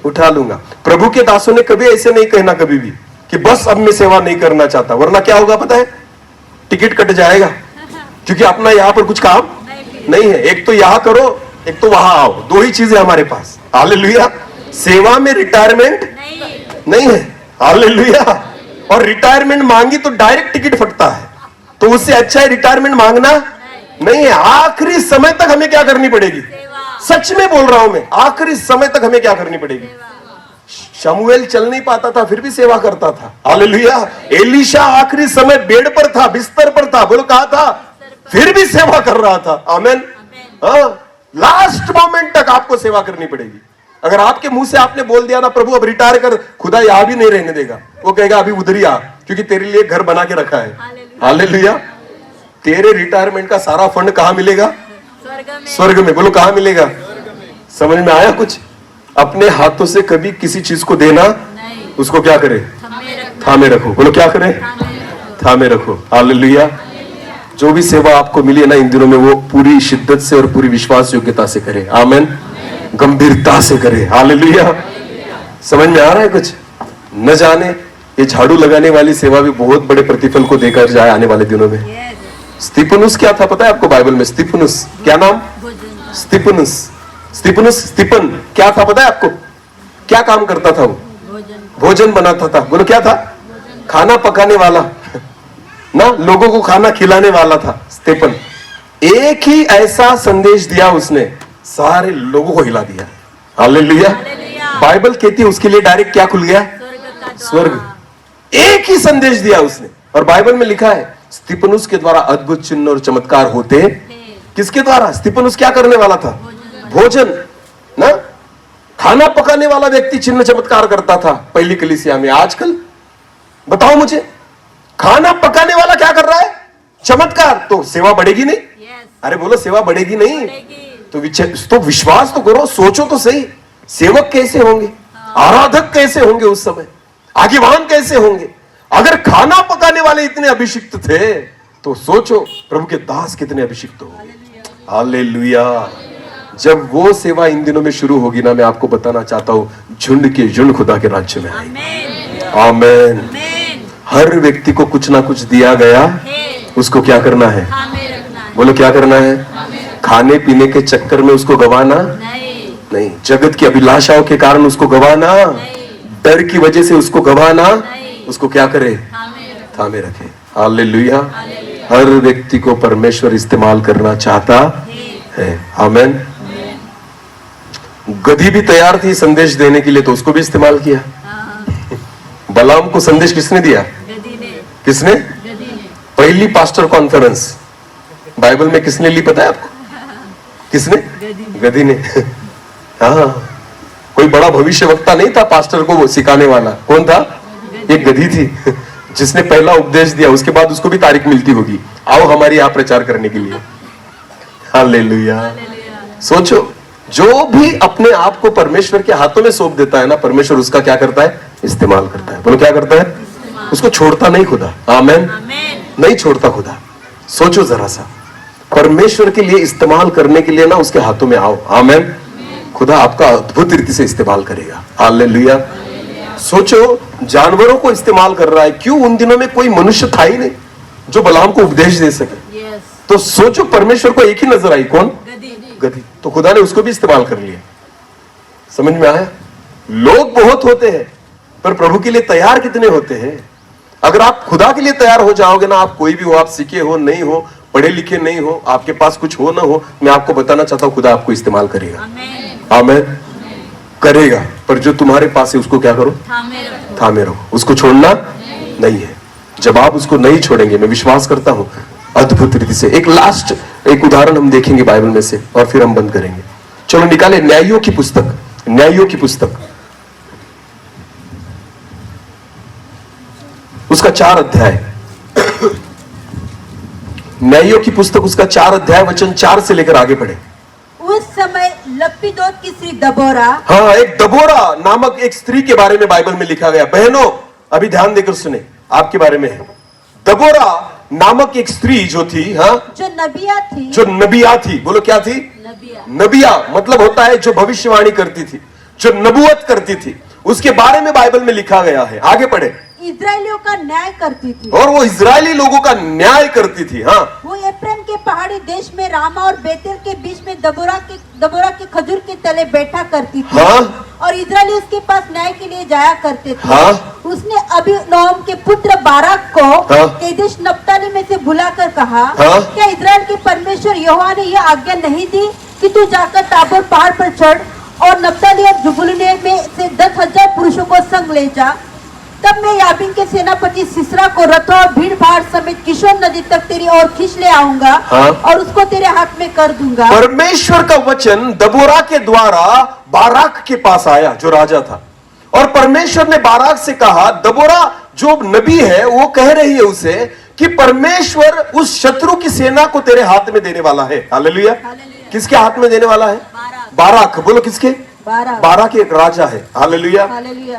उठा लूंगा। प्रभु के दासों ने कभी ऐसे नहीं कहना कभी भी कि बस अब मैं सेवा नहीं करना चाहता, वरना क्या होगा पता है? टिकट कट जाएगा। क्योंकि अपना यहां पर कुछ काम नहीं है। एक तो यहां करो, एक तो वहां आओ, दो ही चीजें हमारे पास। हालेलुया। सेवा में रिटायरमेंट नहीं है। हालेलुया। और रिटायरमेंट मांगी तो डायरेक्ट टिकट फटता है, तो उससे अच्छा है रिटायरमेंट मांगना नहीं है। आखिरी समय तक हमें क्या करनी पड़ेगी? सच में बोल रहा हूं मैं, आखिरी समय तक हमें क्या करनी पड़ेगी? शमूएल चल नहीं पाता था, फिर भी सेवा करता था। हालेलुया। एलीशा आखिरी समय बेड पर था, बिस्तर पर था, बोलो कहा था, फिर भी सेवा कर रहा था। आमेन। लास्ट मोमेंट तक आपको सेवा करनी पड़ेगी। अगर आपके मुंह से आपने बोल दिया ना प्रभु अब रिटायर कर, खुदा यहां भी नहीं रहने देगा, वो कहेगा अभी उधर ही आ, क्योंकि तेरे लिए घर बना के रखा है। हालेलुया। तेरे रिटायरमेंट का सारा फंड कहां मिलेगा? स्वर्ग में। बोलो कहां मिलेगा? समझ में आया कुछ? अपने हाथों से कभी किसी चीज को देना, उसको क्या करे? थामे रखो। बोलो क्या करे? थामे रखो। हालेलुया। जो भी सेवा आपको मिली है ना इन दिनों में, वो पूरी शिद्दत से और पूरी विश्वास योग्यता से करे। आमेन। गंभीरता से करे। हालेलुया। समझ में आ रहा है कुछ? न जाने ये झाड़ू लगाने वाली सेवा भी बहुत बड़े प्रतिफल को देकर जाए आने वाले दिनों में। स्तिफनुस क्या था पता है आपको बाइबल में? स्तिफनुस क्या नाम? स्तिफनुस। स्तिफन क्या था पता है आपको? क्या काम करता था वो? भोजन बनाता था। बोलो क्या था? खाना पकाने वाला ना, लोगों को खाना खिलाने वाला था स्तिफन। एक ही ऐसा संदेश दिया उसने, सारे लोगों को हिला दिया। हालेलुया। बाइबल कहती है उसके लिए डायरेक्ट क्या खुल गया? स्वर्ग। एक ही संदेश दिया उसने, और बाइबल में लिखा है स्तिफनुस के द्वारा अद्भुत चिन्ह और चमत्कार होते। किसके द्वारा? स्तिफनुस क्या करने वाला था? भोजन ना, खाना पकाने वाला व्यक्ति चिन्ह चमत्कार करता था पहली कलीसिया में। आजकल बताओ मुझे, खाना पकाने वाला क्या कर रहा है? चमत्कार। तो सेवा बढ़ेगी नहीं? अरे बोलो सेवा बढ़ेगी नहीं? तो विश्वास तो करो, सोचो तो सही, सेवक कैसे होंगे, आराधक कैसे होंगे, उस समय आगेवान कैसे होंगे? अगर खाना पकाने वाले इतने अभिषिक्त थे, तो सोचो प्रभु के दास कितने अभिषिक्त होंगे। हालेलुया। जब वो सेवा इन दिनों में शुरू होगी ना, मैं आपको बताना चाहता हूं, झुंड के झुंड खुदा के राज्य में आएंगे। आमेन। हर व्यक्ति को कुछ ना कुछ दिया गया, उसको क्या करना है? बोलो क्या करना है? खाने पीने के चक्कर में उसको गवाना नहीं, जगत की अभिलाषाओं के कारण उसको गवाना, डर की वजह से उसको गवाना, उसको क्या करे? थामे रखे। हालेलुया। हर व्यक्ति को परमेश्वर इस्तेमाल करना चाहता है। आमेन। गधी भी तैयार थी संदेश देने के लिए, तो उसको भी इस्तेमाल किया। बलाम को संदेश किसने दिया? किसने? पहली पास्टर कॉन्फ्रेंस बाइबल में किसने ली पता है आपको? किसने? गधी ने। हाँ, कोई बड़ा भविष्यवक्ता नहीं था पास्टर को वो सिखाने वाला। कौन था? एक गधी थी जिसने पहला उपदेश दिया। उसके बाद उसको भी तारीख मिलती होगी, आओ हमारे यहाँ प्रचार करने के लिए। हालेलुया। सोचो, जो भी अपने आप को परमेश्वर के हाथों में सौंप देता है ना, परमेश्वर उसका क्या करता है? इस्तेमाल करता है। बोलो क्या करता है? उसको छोड़ता नहीं खुदा। आमेन। नहीं छोड़ता खुदा। सोचो जरा सा, परमेश्वर के लिए इस्तेमाल करने के लिए ना उसके हाथों में आओ। आमेन। खुदा आपका अद्भुत रीति से इस्तेमाल करेगा। हालेलुया। सोचो, जानवरों को इस्तेमाल कर रहा है। क्यों? उन दिनों में कोई मनुष्य था ही नहीं जो बलाम को उपदेश दे सके। तो सोचो, परमेश्वर को एक ही नजर आई, कौन? गधी। तो खुदा ने उसको भी इस्तेमाल कर लिया। समझ में आया? लोग बहुत होते हैं, पर प्रभु के लिए तैयार कितने होते हैं? अगर आप खुदा के लिए तैयार हो जाओगे ना, आप कोई भी हो, आप सीखे हो नहीं हो, पढ़े लिखे नहीं हो, आपके पास कुछ हो ना हो, मैं आपको बताना चाहता हूं खुदा आपको इस्तेमाल करेगा। आमेन। करेगा। पर जो तुम्हारे पास है उसको क्या करो? थामे रहो। उसको छोड़ना नहीं है। जब आप उसको नहीं छोड़ेंगे, मैं विश्वास करता हूं अद्भुत रीति से। एक उदाहरण हम देखेंगे बाइबल में से, और फिर हम बंद करेंगे। चलो निकाले न्यायों की पुस्तक। न्यायों की पुस्तक उसका 4 अध्याय। न्यायों की पुस्तक उसका 4 अध्याय वचन 4 से लेकर आगे पढ़े। उस समय लप्पीदोत की स्त्री दबोरा, हाँ, एक दबोरा नामक एक स्त्री के बारे में बाइबल में लिखा गया। बहनों अभी ध्यान देकर सुने, आपके बारे में है। दबोरा नामक एक स्त्री जो थी, हाँ, जो नबिया थी। जो नबिया थी। बोलो क्या थी? नबिया मतलब होता है जो भविष्यवाणी करती थी, जो नबूवत करती थी। उसके बारे में बाइबल में लिखा गया है। आगे पढ़े। इजराइलियों का न्याय करती थी, और वो इजरायली लोगों का न्याय करती थी। हाँ, वो एफ्रेम के के पहाड़ी देश में रामा और बेतेल के बीच में दबोरा के खजूर के तले बैठा करती थी। हाँ? और इजरायली उसके पास न्याय के लिए जाया करते थे। हाँ? उसने अबीनोअम के पुत्र बाराक को हाँ? केदेश नप्ताली में से बुलाकर कहा, हाँ? क्या इजराइल के परमेश्वर यहोवा ने यह आज्ञा नहीं दी कि तू जाकर ताबोर पहाड़ पर चढ़ और नप्ताली और जुबुलून में से 10,000 पुरुषों को संग ले जा। तब मैं याबीन के सेनापति सिसरा को रथों और भीड़ भाड़ समेत किशोर नदी तक तेरी ओर खींच ले आऊंगा। हाँ? और उसको तेरे हाथ में कर दूंगा। परमेश्वर का वचन दबोरा के द्वारा बाराक के पास आया जो राजा था, और परमेश्वर ने बाराक से कहा, दबोरा जो नबी है वो कह रही है उसे कि परमेश्वर उस शत्रु की सेना को तेरे हाथ में देने वाला है। हालेलुया। किसके हाथ में देने वाला है? बाराक। बोलो किसके? बाराक एक राजा है। हालेलुया।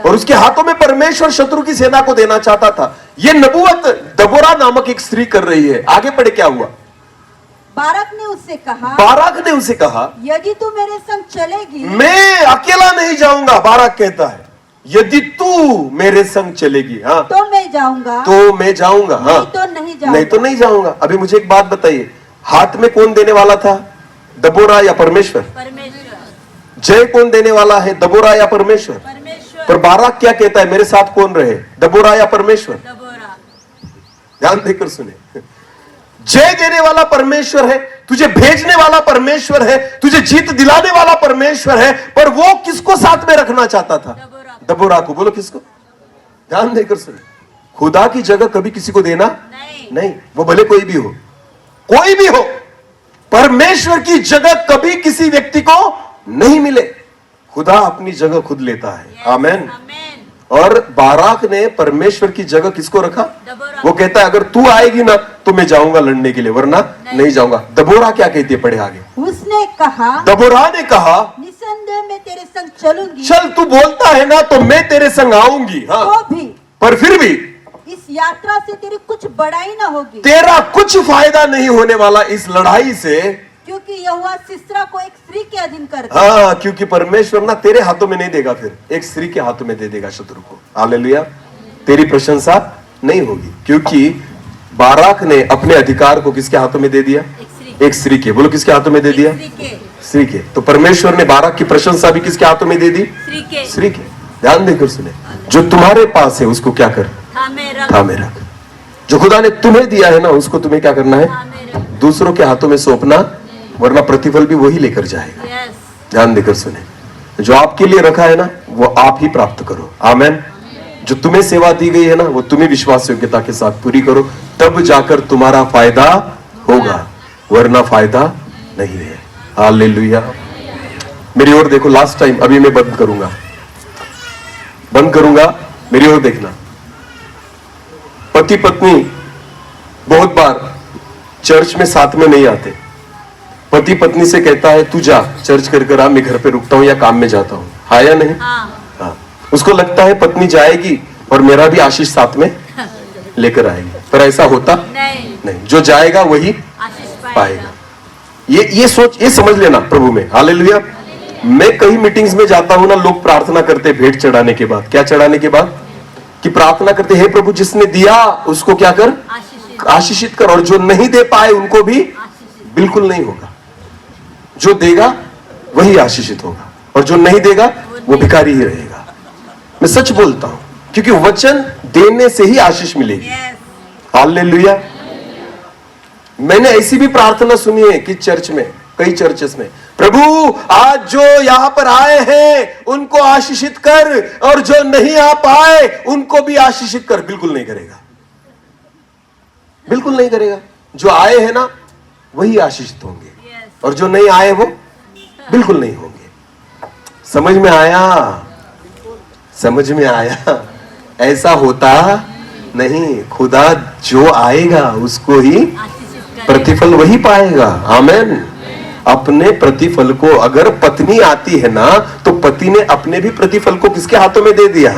और उसके हाथों में परमेश्वर शत्रु की सेना को देना चाहता था। यह नबूवत दबोरा नामक एक स्त्री कर रही है। आगे पढ़े क्या हुआ? बाराक ने उससे कहा, यदि तू मेरे संग चलेगी, मैं अकेला नहीं जाऊंगा। बाराक कहता है, यदि तू मेरे संग चलेगी, हाँ, तो मैं जाऊंगा। हाँ, नहीं तो नहीं जाऊंगा। अभी मुझे एक बात बताइए, हाथ में कौन देने वाला था? दबोरा या परमेश्वर? जय कौन देने वाला है? दबोरा या परमेश्वर? पर बाराक क्या कहता है, मेरे साथ कौन रहे? दबोरा या परमेश्वर? ध्यान देकर सुने। जय देने वाला परमेश्वर है, तुझे भेजने वाला परमेश्वर है, तुझे जीत दिलाने वाला परमेश्वर है, पर वो किसको साथ में रखना चाहता था? दबोरा को। बोलो किसको? ध्यान देकर सुने। खुदा की जगह कभी किसी को देना नहीं। वो भले कोई भी हो, परमेश्वर की जगह कभी किसी व्यक्ति को नहीं मिले। खुदा अपनी जगह खुद लेता है। आमेन। और बाराक ने परमेश्वर की जगह किसको रखा? वो कहता है, अगर तू आएगी ना तो मैं जाऊंगा लड़ने के लिए, वरना नहीं जाऊंगा। दबोरा क्या कहती है? पढ़े आगे। उसने कहा, दबोरा ने कहा, निसंदेह मैं तेरे संग चलूंगी। चल, तू बोलता है ना तो मैं तेरे संग आऊंगी। हाँ, तो भी, पर फिर भी इस यात्रा से तेरी कुछ बड़ाई ना होगी। तेरा कुछ फायदा नहीं होने वाला इस लड़ाई से, क्योंकि यहोवा सिसरा को एक स्त्री के अधीन करता। हाँ, क्योंकि परमेश्वर ना तेरे हाथों में नहीं देगा, फिर एक स्त्री के हाथों में दे देगा शत्रु को। हालेलुया। तेरी प्रशंसा नहीं होगी, क्योंकि बाराक ने अपने अधिकार को किसके हाथों में दे दिया? एक स्त्री के। बोलो किसके हाथों में दे दिया? स्त्री के। तो परमेश्वर ने बाराक की प्रशंसा भी किसके हाथों में दे दी? स्त्री के। ध्यान देकर सुने, जो तुम्हारे पास है उसको क्या कर? थामे रख। जो खुदा ने तुम्हें दिया है ना, उसको तुम्हें क्या करना है? दूसरों के हाथों में सौंपना, वरना प्रतिफल भी वही लेकर जाएगा। ध्यान देकर सुने, जो आपके लिए रखा है ना वो आप ही प्राप्त करो। आमेन। जो तुम्हें सेवा दी गई है ना वो तुम्हें विश्वास योग्यता के साथ पूरी करो, तब जाकर तुम्हारा फायदा होगा, वरना फायदा नहीं है। हालेलुया। मेरी ओर देखो, लास्ट टाइम, अभी मैं बंद करूंगा, मेरी ओर देखना। पति पत्नी बहुत बार चर्च में साथ में नहीं आते। पति पत्नी से कहता है, तू जा चर्च कर आ, मैं घर पे रुकता हूं या काम में जाता हूं। हाँ या नहीं? हाँ। उसको लगता है पत्नी जाएगी और मेरा भी आशीष साथ में लेकर आएगी, पर ऐसा होता नहीं। जो जाएगा वही पाएगा। ये सोच, ये समझ लेना प्रभु में। हालेलुया। मैं कई मीटिंग्स में जाता हूं ना, लोग प्रार्थना करते भेंट चढ़ाने के बाद। क्या चढ़ाने के बाद? कि प्रार्थना करते, हे प्रभु जिसने दिया उसको क्या कर? आशीषित कर, और जो नहीं दे पाए उनको भी बिल्कुल नहीं होगा। जो देगा वही आशीषित होगा, और जो नहीं देगा वो भिखारी ही रहेगा। मैं सच बोलता हूं, क्योंकि वचन देने से ही आशीष मिलेगी। हालेलुया। मैंने ऐसी भी प्रार्थना सुनी है कि चर्च में, कई चर्चेस में, प्रभु आज जो यहां पर आए हैं उनको आशीषित कर, और जो नहीं आ पाए उनको भी आशीषित कर। बिल्कुल नहीं करेगा, बिल्कुल नहीं करेगा। जो आए हैं ना वही आशीषित होंगे, और जो नहीं आए वो बिल्कुल नहीं होंगे। समझ में आया? समझ में आया? ऐसा होता नहीं। खुदा जो आएगा उसको ही प्रतिफल वही पाएगा। आमेन। अपने प्रतिफल को, अगर पत्नी आती है ना तो पति ने अपने भी प्रतिफल को किसके हाथों में दे दिया?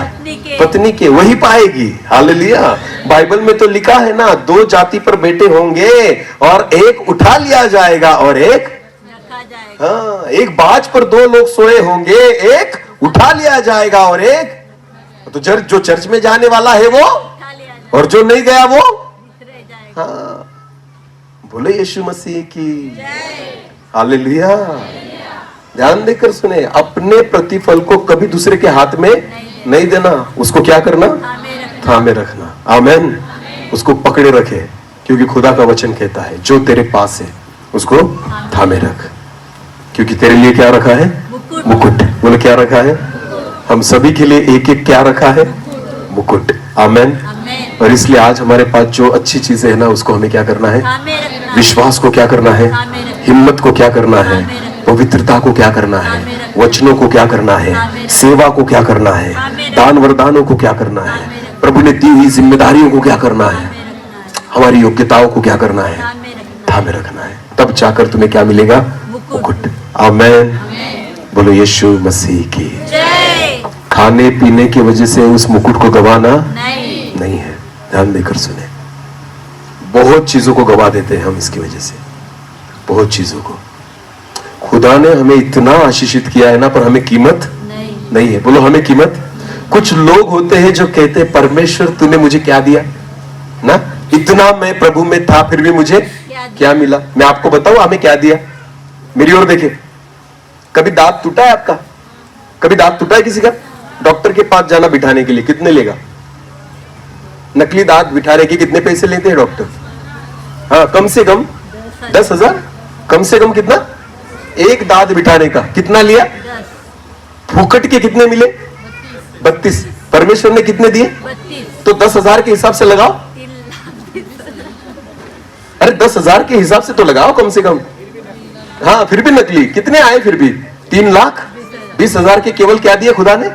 पत्नी के। वही पाएगी। हालेलुया। बाइबल में तो लिखा है ना, 2 जाति पर बेटे होंगे और एक उठा लिया जाएगा और एक रखा जाएगा। हाँ, एक बाज पर 2 लोग सोए होंगे, एक उठा लिया जाएगा और एक, तो जो चर्च में जाने वाला है वो, और जो नहीं गया वो। हाँ, बोले यीशु मसीह की हालेलुया। ध्यान देकर सुने, अपने प्रतिफल को कभी दूसरे के हाथ में नहीं देना, उसको क्या करना, थामे रखना। आमेन। उसको पकड़े रखे, क्योंकि खुदा का वचन कहता है जो तेरे पास है उसको थामे रख, क्योंकि तेरे लिए क्या रखा है, मुकुट। बोले क्या रखा है, हम सभी के लिए एक एक क्या रखा है, मुकुट। आमेन। और इसलिए आज हमारे पास जो अच्छी चीजें है ना, उसको हमें क्या करना है, विश्वास को क्या करना है, हिम्मत को क्या करना है, पवित्रता को क्या करना है, वचनों को क्या करना है, सेवा को क्या करना है, दान वरदानों को क्या करना है, प्रभु ने दी हुई जिम्मेदारियों को क्या करना है, हमारी योग्यताओं को क्या करना है, थामे रखना है। तब जाकर तुम्हें क्या मिलेगा, मुकुट। आमेन। बोलो यीशु मसीह की। खाने पीने की वजह से उस मुकुट को गवाना नहीं है। ध्यान देकर सुने, बहुत चीजों को गवा देते हैं हम इसकी वजह से, बहुत चीजों को। खुदा ने हमें इतना आशीषित किया है ना, पर हमें कीमत नहीं है। बोलो हमें कीमत। कुछ लोग होते हैं जो कहते हैं परमेश्वर तूने मुझे क्या दिया ना, इतना मैं प्रभु में था फिर भी मुझे क्या मिला। मैं आपको बताऊं हमें क्या दिया। मेरी ओर देखे, कभी दांत टूटा है आपका, कभी दांत टूटा है किसी का, डॉक्टर के पास जाना बिठाने के लिए कितने लेगा, नकली दांत बिठाने के कितने पैसे लेते हैं डॉक्टर, हाँ कम से कम 10,000, कम से कम कितना, एक दांत बिठाने का कितना लिया, फूकट के कितने मिले, 32। परमेश्वर ने कितने दिए, तो 10,000 के हिसाब से लगाओ, अरे 10,000 के हिसाब से तो लगाओ कम से कम। हाँ फिर भी नकली कितने आए, फिर भी 3,20,000 के केवल क्या दिए खुदा ने,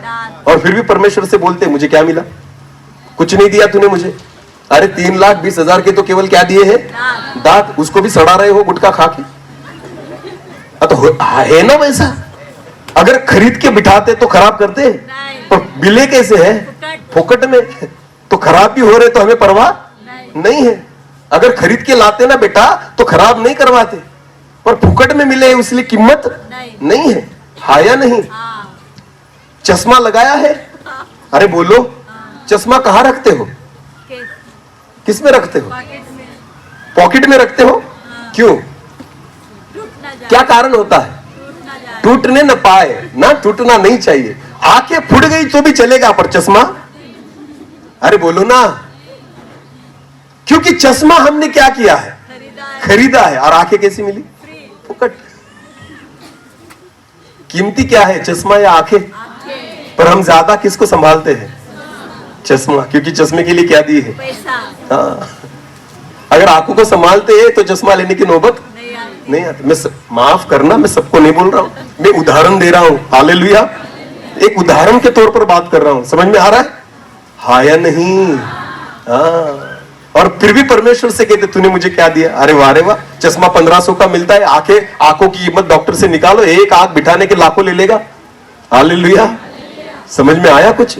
और फिर भी परमेश्वर से बोलते मुझे क्या मिला, कुछ नहीं दिया तूने मुझे। अरे 3,20,000 के तो केवल क्या दिए हैं, दांत, उसको भी सड़ा रहे हो गुटखा खा के। तो है ना वैसा, अगर खरीद के बिठाते तो खराब करते, पर मिले कैसे है, फोकट में, तो खराब भी हो रहे तो हमें परवाह नहीं है। अगर खरीद के लाते ना बेटा तो खराब नहीं करवाते, पर फुकट में मिले इसलिए कीमत नहीं है। हाया नहीं। चश्मा लगाया है, अरे बोलो चश्मा कहाँ रखते हो, किस में रखते हो, पॉकेट में रखते हो, क्यों, क्या कारण होता है, टूटने न पाए ना, टूटना नहीं चाहिए। आंखें फूट गई तो भी चलेगा, पर चश्मा, अरे बोलो ना, क्योंकि चश्मा हमने क्या किया है, खरीदा है, और आंखें कैसी मिली, फुकट। कीमती क्या है, चश्मा या आंखें, पर हम ज्यादा किसको संभालते हैं, चश्मा, क्योंकि चश्मे के लिए क्या दी है, हाँ। अगर आंखों को संभालते हैं तो चश्मा लेने की नौबत नहीं आती। मैं माफ करना, मैं सबको नहीं बोल रहा हूं, मैं उदाहरण दे रहा हूं। हालेलुया। एक उदाहरण के तौर पर बात कर रहा हूं, समझ में आ रहा है, हाँ या नहीं, हाँ। और फिर भी परमेश्वर से कहते तूने मुझे क्या दिया, अरे वाह रे वाह, चश्मा 1500 का मिलता है, आंखों की कीमत डॉक्टर से निकालो, एक आंख बिठाने के लाखों ले लेगा। हालेलुया। समझ में आया कुछ।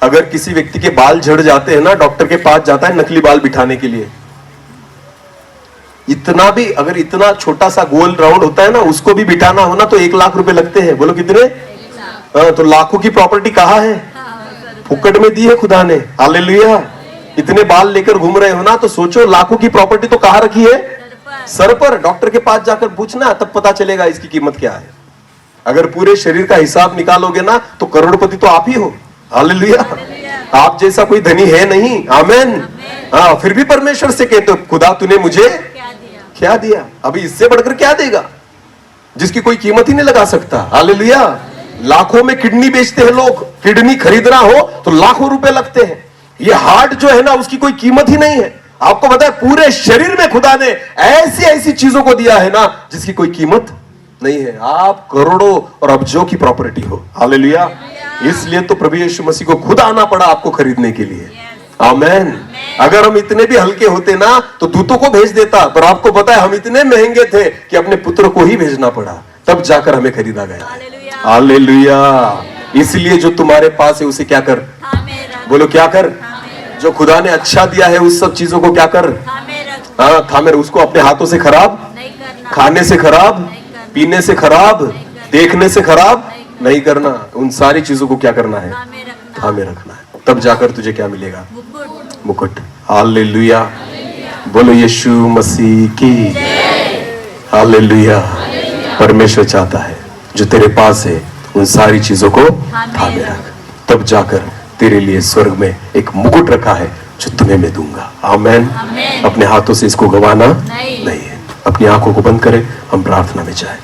अगर किसी व्यक्ति के बाल झड़ जाते हैं ना, डॉक्टर के पास जाता है नकली बाल बिठाने के लिए, इतना भी, अगर इतना छोटा सा गोल राउंड होता है ना, उसको भी बिठाना हो ना तो 1 लाख रुपए लगते हैं। बोलो कितने, तो लाखों की प्रॉपर्टी कहाँ है, फुकट में दी है खुदा ने। हालेलुया। इतने बाल लेकर घूम रहे हो ना, तो सोचो लाखों की प्रॉपर्टी तो कहाँ रखी है, सर पर। डॉक्टर के पास जाकर पूछना, तब पता चलेगा इसकी कीमत क्या है। अगर पूरे शरीर का हिसाब निकालोगे ना तो करोड़पति तो आप ही हो। हालेलुया। आप जैसा कोई धनी है नहीं। आमेन। हाँ, फिर भी परमेश्वर से कहते हो खुदा तूने मुझे क्या दिया, अभी इससे बढ़कर क्या देगा, जिसकी कोई कीमत ही नहीं लगा सकता। हालेलुया। लाखों में किडनी बेचते हैं लोग, किडनी खरीदना हो तो लाखों रुपए लगते हैं। ये हार्ट जो है ना, उसकी कोई कीमत ही नहीं है। आपको पता है पूरे शरीर में खुदा ने ऐसी ऐसी चीजों को दिया है ना जिसकी कोई कीमत नहीं है। आप करोड़ों और अब्जों की प्रॉपर्टी हो। हालेलुया। इसलिए तो प्रभु यीशु मसीह को खुद आना पड़ा आपको खरीदने के लिए। आमेन। अगर हम इतने भी हल्के होते ना तो दूतों को भेज देता, पर आपको पता है हम इतने महंगे थे कि अपने पुत्र को ही भेजना पड़ा, तब जाकर हमें खरीदा गया। हालेलुया। इसलिए जो तुम्हारे पास है उसे क्या कर, बोलो क्या कर, जो खुदा ने अच्छा दिया है उस सब चीजों को क्या कर, हाँ थामे रख। उसको अपने हाथों से खराब, खाने से खराब, पीने से खराब, देखने से खराब नहीं करना। उन सारी चीजों को क्या करना है, थामे रखना है। तब जाकर तुझे क्या मिलेगा, मुकुट। हालेलुया। बोलो यीशु मसीह की हालेलुया। परमेश्वर चाहता है जो तेरे पास है उन सारी चीजों को थामे रख, तब जाकर तेरे लिए स्वर्ग में एक मुकुट रखा है जो तुम्हें मैं दूंगा। आमेन। अपने हाथों से इसको गवाना नहीं है। अपनी आंखों को बंद करें, हम प्रार्थना में जाएं।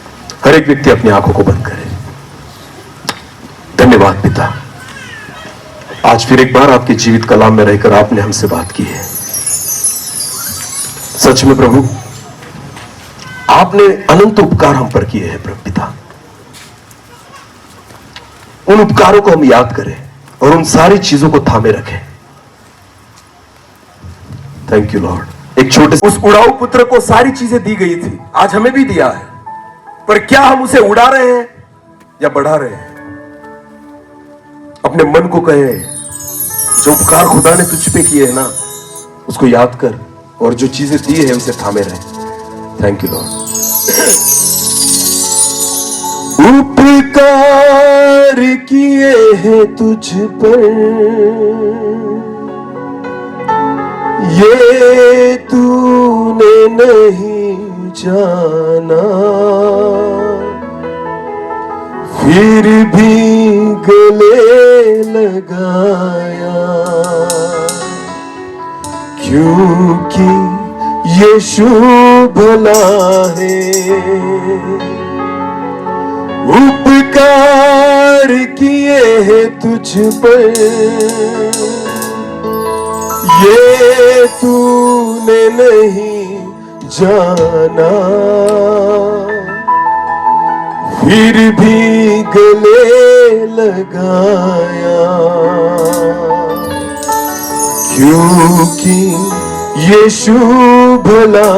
हर एक व्यक्ति अपनी आंखों को बंद करे। धन्यवाद पिता, आज फिर एक बार आपके जीवित कलाम में रहकर आपने हमसे बात की है। सच में प्रभु, आपने अनंत उपकार हम पर किए हैं प्रभु पिता। उन उपकारों को हम याद करें और उन सारी चीजों को थामे रखें। Thank you Lord. एक छोटे उस उड़ाऊ पुत्र को सारी चीजें दी गई थी, आज हमें भी दिया है, पर क्या हम उसे उड़ा रहे हैं या बढ़ा रहे हैं? अपने मन को कहे, जो उपकार खुदा ने तुझ पे किए हैं ना, उसको याद कर और जो चीजें दी है उसे थामे रहे। Thank you Lord. उपकार किए हैं तुझ पर, ये तूने नहीं जाना, फिर भी गले लगाया, क्योंकि यीशु भला है। उपकार किए हैं तुझ पर, ये तूने नहीं जाना, फिर भी गले लगाया, क्योंकि यीशु भला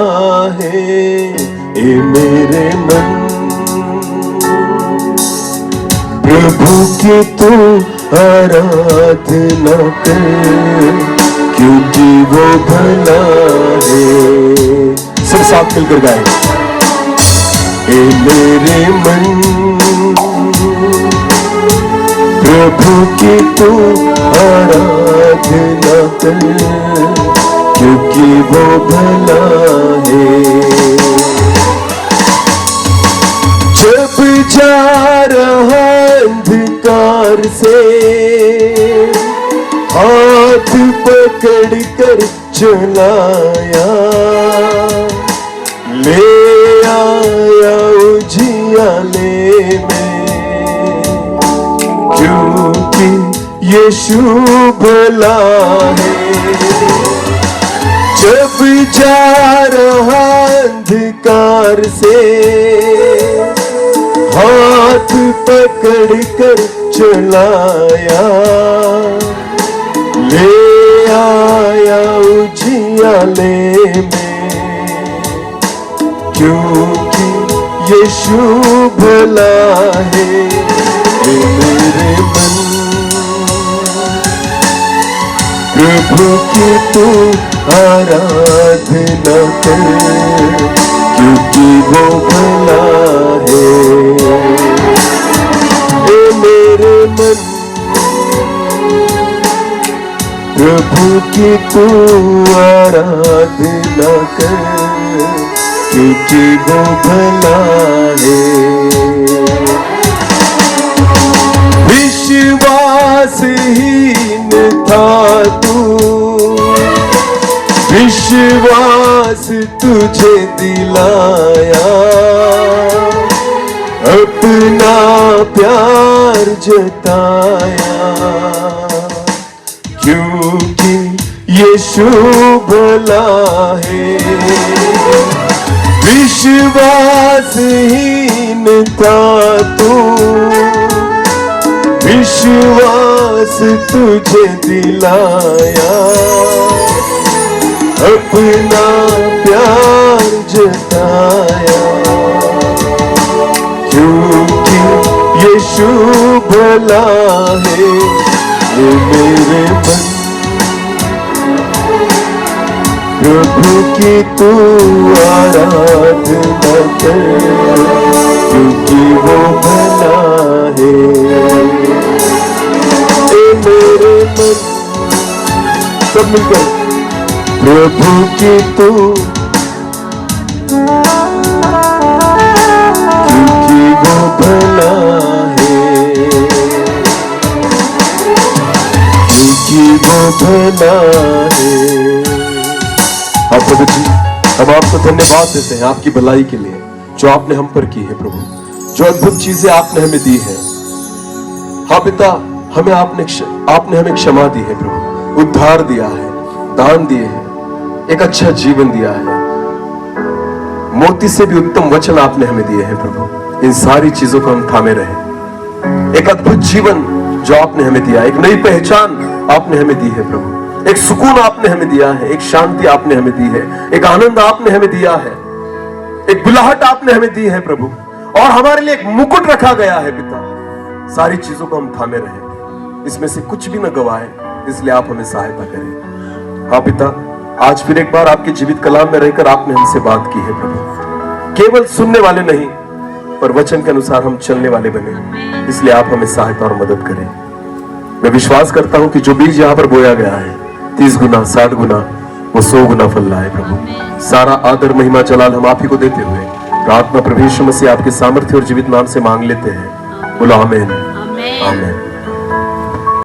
है। ए मेरे मन, प्रभु की तू आराधना कर, क्योंकि वो भला है। सब साथ मिलकर गाए। ए मेरे मन, प्रभु की तू आराधना कर, क्योंकि वो भला है। जब जा रहा अंधकार से हाथ पकड़ कर चलाया, ले आया उजियाले में, क्योंकि यीशु भला है। जब जा रहा अंधकार से हाथ पकड़ कर चलाया, ले आया उजियाले में, क्योंकि यीशु भला है। ए मेरे मन, प्रभु की तू आराधना कर, क्योंकि वो भला है। ए मेरे मन, प्रभु की तू आराधना कर, क्योंकि वो भला है। विश्वासहीन था तू, विश्वास तुझे दिलाया, अपना प्यार जताया, क्योंकि यीशु भला है। विश्वासहीन था तू, विश्वास तुझे दिलाया, अपना प्यार जताया, क्योंकि यीशु भला है। ये मेरे मन, प्रभु की तू आराधना कर, क्योंकि वो भला है। ए मेरे मन, सब मिलकर प्रभु की तू, क्योंकि वो भला है, क्योंकि वो भला है। हाँ प्रभु जी, हम आपको धन्यवाद देते हैं आपकी भलाई के लिए जो आपने हम पर की है प्रभु, जो अद्भुत चीजें आपने हमें दी है। हाँ पिता, हमें आपने हमें क्षमा दी है प्रभु, उद्धार दिया है, दान दिए हैं, एक अच्छा जीवन दिया है, मोती से भी उत्तम वचन आपने हमें दिए हैं प्रभु। इन सारी चीजों को हम थामे रहे। एक अद्भुत जीवन जो आपने हमें दिया, एक नई पहचान आपने हमें दी है प्रभु, एक सुकून आपने हमें दिया है, एक शांति आपने हमें दी है, एक आनंद आपने हमें दिया है, एक बुलाहट आपने हमें दी है प्रभु, और हमारे लिए एक मुकुट रखा गया है पिता। सारी चीजों को हम थामे रहे, इसमें से कुछ भी न गवाए, इसलिए आप हमें सहायता करें। हाँ पिता, आज फिर एक बार आपके जीवित कलाम में रहकर आपने हमसे बात की है प्रभु। केवल सुनने वाले नहीं, पर वचन के अनुसार हम चलने वाले बने, इसलिए आप हमें सहायता और मदद करें। मैं विश्वास करता हूं कि जो बीज यहां पर बोया गया है 30 गुना 60 गुना वो 100 गुना फल लाए प्रभु। सारा आदर महिमा जलाल हम आप ही को देते हुए प्रार्थना प्रभु यीशु मसीह आपके सामर्थ्य और जीवित नाम से मांग लेते हैं। बोलो आमीन, आमीन।